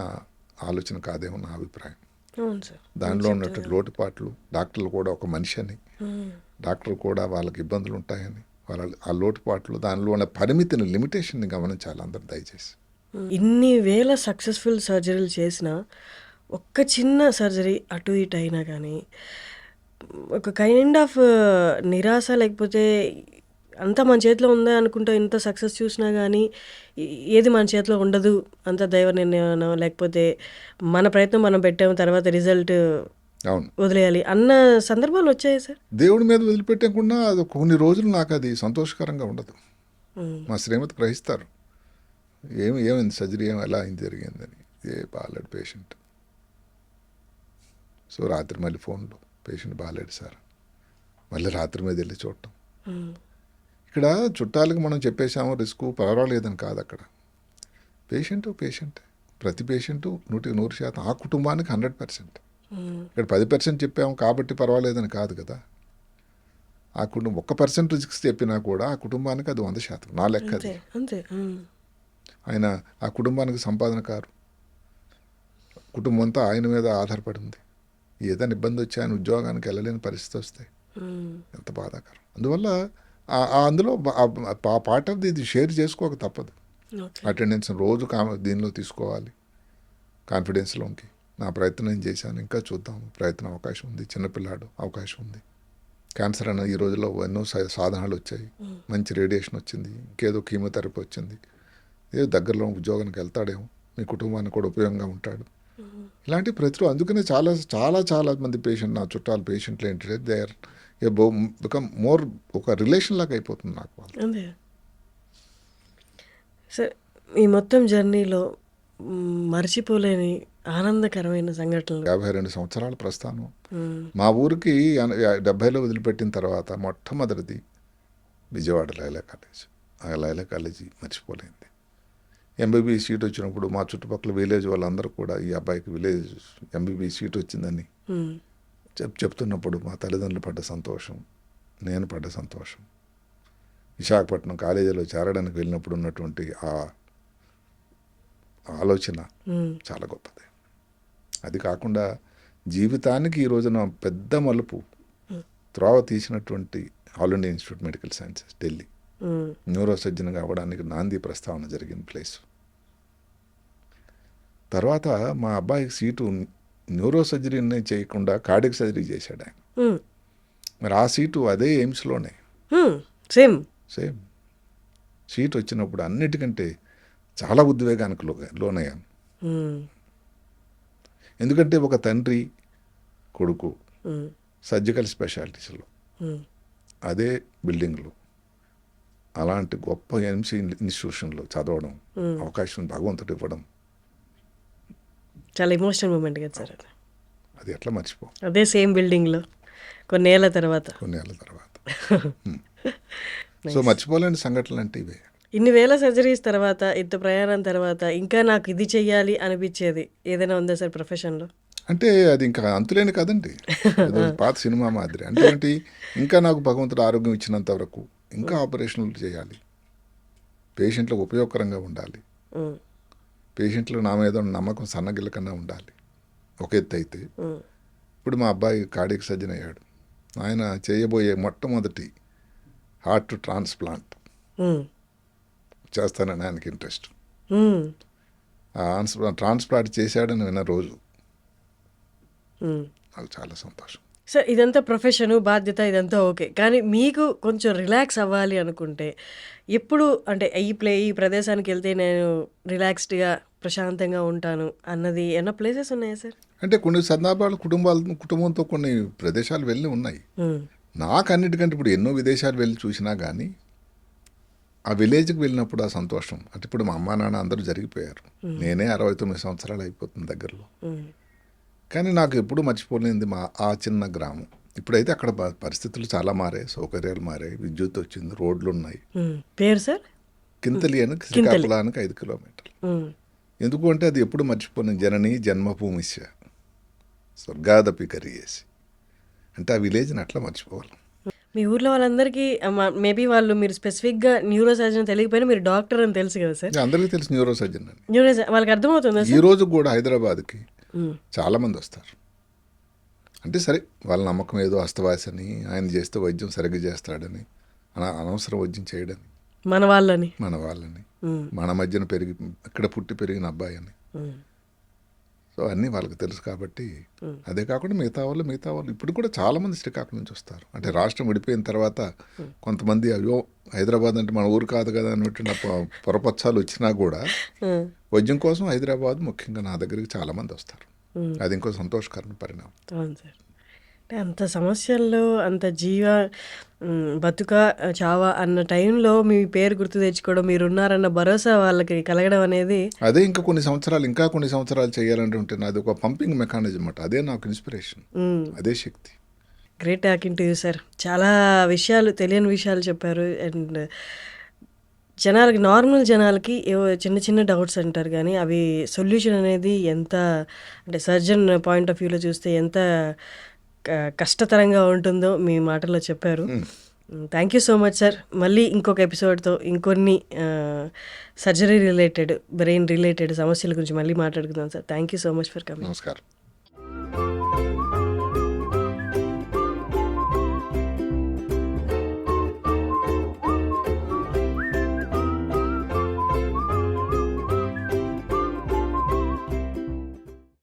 ఆలోచన కాదేమో నా అభిప్రాయం. దానిలో ఉన్నట్టు లోటుపాట్లు, డాక్టర్లు కూడా ఒక మనిషి అని, డాక్టర్లు కూడా వాళ్ళకి ఇబ్బందులు ఉంటాయని, వాళ్ళ ఆ లోటుపాట్లు దానిలో ఉన్న పరిమితిని లిమిటేషన్ని గమనించాలి అందరు దయచేసి. ఇన్ని వేల సక్సెస్ఫుల్ సర్జరీలు చేసినా ఒక్క చిన్న సర్జరీ అటు ఇటు అయినా కానీ ఒక కైండ్ ఆఫ్ నిరాశ, లేకపోతే అంతా మన చేతిలో ఉందా అనుకుంటా ఇంత సక్సెస్ చూసినా కానీ ఏది మన చేతిలో ఉండదు, అంత దైవ నిర్ణయం, లేకపోతే మన ప్రయత్నం మనం పెట్టాము తర్వాత రిజల్ట్ అవును, వదిలేయాలి అన్న సందర్భాలు వచ్చాయి సార్? దేవుడి మీద వదిలిపెట్టకుండా అది కొన్ని రోజులు నాకు అది సంతోషకరంగా ఉండదు. మ్మ్. మా శ్రీమతి గ్రహిస్తారు, ఏమైంది సర్జరీ, ఎలా అయింది జరిగిందని. బాగాలేడు పేషెంట్. సో రాత్రి మళ్ళీ ఫోన్లో పేషెంట్ బాగాలేడు సార్, మళ్ళీ రాత్రి మీద వెళ్ళి చూడటం. మ్మ్. ఇక్కడ చుట్టాలకు మనం చెప్పేసాము రిస్క్ పర్వాలేదని కాదు. అక్కడ పేషెంట్ ప్రతి పేషెంటు 100% ఆ కుటుంబానికి 100%. మ్మ్. ఇక్కడ 10% చెప్పాము కాబట్టి పర్వాలేదని కాదు కదా. ఆ కుటుంబం 1% రిస్క్ చెప్పినా కూడా ఆ కుటుంబానికి అది 100%. నా లెక్క అది. అంతే. మ్మ్. ఆయన ఆ కుటుంబానికి సంపాదనకారు, కుటుంబం అంతా ఆయన మీద ఆధారపడి ఉంది. ఏదైనా ఇబ్బంది వచ్చి ఆయన ఉద్యోగానికి వెళ్ళలేని పరిస్థితి వస్తే మ్మ్. ఎంత బాధాకరం. అందువల్ల అందులో పార్ట్ ఆఫ్ ఇది షేర్ చేసుకోక తప్పదు. ఓకే. అటెండెన్స్ రోజు దీనిలో తీసుకోవాలి, కాన్ఫిడెన్స్లోకి. నా ప్రయత్నం నేను చేశాను, ఇంకా చూద్దాం, ప్రయత్నం అవకాశం ఉంది, చిన్నపిల్లాడు అవకాశం ఉంది. క్యాన్సర్ అన్న ఈ రోజుల్లో ఎన్నో సాధనాలు వచ్చాయి, మంచి రేడియేషన్ వచ్చింది, ఇంకేదో కీమోథెరపీ వచ్చింది. ఏదో దగ్గరలో ఉద్యోగానికి వెళ్తాడేమో, మీ కుటుంబానికి కూడా ఉపయోగంగా ఉంటాడు. ఇలాంటి ప్రతిరోజు అందుకనే చాలా చాలా చాలా మంది పేషెంట్, నా చుట్టాలు పేషెంట్లు ఏంటంటే దే ఆర్ బికమ్ మోర్ ఒక రిలేషన్ లాగా అయిపోతుంది నాకు వాళ్ళు. అంతే సార్. ఈ మొత్తం జర్నీలో మర్చిపోలేని ఆనందకరమైన సంఘటనలు? 52 సంవత్సరాల ప్రస్థానం. మ్మ్. మా ఊరికి 70లో వదిలిపెట్టిన తర్వాత మొట్టమొదటిది విజయవాడ లైలా కాలేజ్. ఆ లైలా కాలేజీ మర్చిపోలేంది. ఎంబీబీఎస్ సీట్ వచ్చినప్పుడు మా చుట్టుపక్కల విలేజ్ వాళ్ళందరూ కూడా ఈ అబ్బాయికి విలేజ్ ఎంబీబీఎస్ సీట్ వచ్చిందని మ్మ్. చెప్తున్నప్పుడు మా తల్లిదండ్రులు పడ్డ సంతోషం, నేను పడ్డ సంతోషం, విశాఖపట్నం కాలేజీలో చేరడానికి వెళ్ళినప్పుడు ఉన్నటువంటి ఆ ఆలోచన మ్మ్. చాలా గొప్పది. అది కాకుండా జీవితానికి ఈ రోజున పెద్ద మలుపు త్రోవ తీసినటువంటి all India institute medical sciences Delhi, మ్మ్. న్యూరో సర్జన్గా అవ్వడానికి నాంది ప్రస్తావన జరిగిన ప్లేస్. తర్వాత మా అబ్బాయికి సీటు న్యూరో సర్జరీనే చేయకుండా కార్డియక్ సర్జరీ చేశాడు ఆయన. మ్మ్. మరి ఆ సీటు అదే ఎయిమ్స్లోనే మ్మ్. సేమ్. సీట్ వచ్చినప్పుడు అన్నిటికంటే చాలా ఉద్వేగానికి లోనయ్యాను. మ్మ్. ఎందుకంటే ఒక తండ్రి కొడుకు మ్మ్. సర్జికల్ స్పెషాలిటీస్లో మ్మ్. అదే బిల్డింగ్లో అలాంటి గొప్ప ఎంసీ ఇన్స్టిట్యూషన్లో చదవడం అవకాశం భగవంతుడు ఇవ్వడం, చాలా ఎమోషనల్ మూమెంట్ కదా సార్ అది. అది ఎట్లా మర్చిపో. అదే సేమ్ బిల్డింగ్లో కొన్నేళ్ల తర్వాత. కొన్నేళ్ళ తర్వాత. సో మర్చిపోలేని సంఘటనలు అంటే ఇవే. ఇన్ని వేల సర్జరీస్ తర్వాత, ఇంత ప్రయాణం తర్వాత ఇంకా నాకు ఇది చెయ్యాలి అనిపించేది ఏదైనా ఉందా సార్ ప్రొఫెషన్లో? అంటే అది ఇంకా అంతులేని కదండి, ఏదో పాత సినిమా మాదిరి. అంటే ఏంటి, ఇంకా నాకు భగవంతుడు ఆరోగ్యం ఇచ్చినంత వరకు ఇంకా ఆపరేషన్లు చేయాలి, పేషెంట్లకు ఉపయోగకరంగా ఉండాలి, మ్మ్. పేషెంట్లు నా మీద ఉన్న నమ్మకం సన్నగిల్ల కన్నా ఉండాలి. ఒక ఎత్తు అయితే ఇప్పుడు మా అబ్బాయి కార్డియక్ సర్జన్ అయ్యాడు. ఆయన చేయబోయే మొట్టమొదటి హార్ట్ ట్రాన్స్ప్లాంట్ మ్మ్. చేస్తానని ఆయనకి ఇంట్రెస్ట్. మ్మ్. ఆ ట్రాన్స్ప్లాంట్ చేశాడని విన్న రోజు మ్మ్. నాకు చాలా సంతోషం. సార్ ఇదంతా ప్రొఫెషను, బాధ్యత, ఇదంతా ఓకే. కానీ మీకు కొంచెం రిలాక్స్ అవ్వాలి అనుకుంటే ఎప్పుడు, అంటే ఈ ప్రదేశానికి వెళ్తే నేను రిలాక్స్డ్గా ప్రశాంతంగా ఉంటాను అన్నది ఏమన్నా ప్లేసెస్ ఉన్నాయా సార్? అంటే కొన్ని సందర్భాలు కుటుంబంతో కొన్ని ప్రదేశాలు వెళ్ళి ఉన్నాయి. మ్మ్. నాకు అన్నిటికంటే ఇప్పుడు ఎన్నో విదేశాలు వెళ్ళి చూసినా కానీ ఆ విలేజ్కి వెళ్ళినప్పుడు ఆ సంతోషం, అంటే ఇప్పుడు మా అమ్మా నాన్న అందరూ జరిగిపోయారు, నేనే 69 సంవత్సరాలు అయిపోతుంది దగ్గరలో. మ్మ్. కానీ నాకు ఎప్పుడు మర్చిపోలేనిది మా ఆ చిన్న గ్రామం. ఇప్పుడైతే అక్కడ పరిస్థితులు చాలా మారాయి, సౌకర్యాలు మారాయి, విద్యుత్ వచ్చింది, రోడ్లు ఉన్నాయి. మ్మ్. పేరు సార్? కింతలి అని శ్రీకాకుళానికి 5 కిలోమీటర్లు. మ్మ్. ఎందుకు అంటే అది ఎప్పుడు మర్చిపోయిన జనని జన్మభూమిస్య స్వర్గాదపి కరియేసి, అంటే ఆ విలేజ్ని అట్లా మర్చిపోవాలి. మీ ఊర్లో వాళ్ళందరికీ మేబీ వాళ్ళు మీరు స్పెసిఫిక్గా న్యూరో సర్జన్ తెలియకపోయినా మీరు డాక్టర్ అని తెలుసు కదా సార్? అందరికీ తెలుసు న్యూరో సర్జన్ అని. న్యూరో వాళ్ళకి అర్థమవుతుందా ఈ సార్? రోజు కూడా హైదరాబాద్కి మ్మ్. చాలామంది వస్తారు. అంటే సరే వాళ్ళ నమ్మకం ఏదో అస్తవాసని, ఆయన చేస్తే వైద్యం సరిగ్గా చేస్తాడని అనవసరం వైద్యం చేయడని మన వాళ్ళని. మన వాళ్ళని, మన మధ్యన ఇక్కడ పుట్టి పెరిగిన అబ్బాయి అని. సో అన్నీ వాళ్ళకి తెలుసు కాబట్టి. అదే కాకుండా మిగతా వాళ్ళు ఇప్పుడు కూడా చాలామంది శ్రీకాకుళం నుంచి వస్తారు. అంటే రాష్ట్రం విడిపోయిన తర్వాత కొంతమంది అయ్యో హైదరాబాద్ అంటే మన ఊరు కాదు కదా అన్నట్టు పొరపచ్చాలు వచ్చినా కూడా వైద్యం కోసం హైదరాబాద్ ముఖ్యంగా నా దగ్గరికి చాలామంది వస్తారు. అది ఇంకో సంతోషకరమైన పరిణామం. అవును సార్. అంటే అంత సమస్యల్లో అంత బతుక చావా అన్న టైంలో మీ పేరు గుర్తు తెచ్చుకోవడం, మీరున్నారన్న భరోసా వాళ్ళకి కలగడం అనేది అదే ఇంకా కొన్ని సంవత్సరాలు చేయాలంటే ఉంటుంది. అది ఒక పంపింగ్ మెకానిజం అన్నమాట. అదే నాకు ఇన్స్పిరేషన్, అదే శక్తి. Great talking to you sir. చాలా విషయాలు, తెలియని విషయాలు చెప్పారు. అండ్ జనాలకి, నార్మల్ జనాలకి ఏవో చిన్న చిన్న డౌట్స్ అంటారు కానీ అవి సొల్యూషన్ అనేది ఎంత, అంటే సర్జన్ పాయింట్ ఆఫ్ వ్యూలో చూస్తే ఎంత కష్టతరంగా ఉంటుందో మీ మాటల్లో చెప్పారు. Thank you so much sir. మళ్ళీ ఇంకొక ఎపిసోడ్తో ఇంకొన్ని సర్జరీ రిలేటెడ్, బ్రెయిన్ రిలేటెడ్ సమస్యల గురించి మళ్ళీ మాట్లాడుకుందాం sir. Thank you so much for coming. నమస్కారం.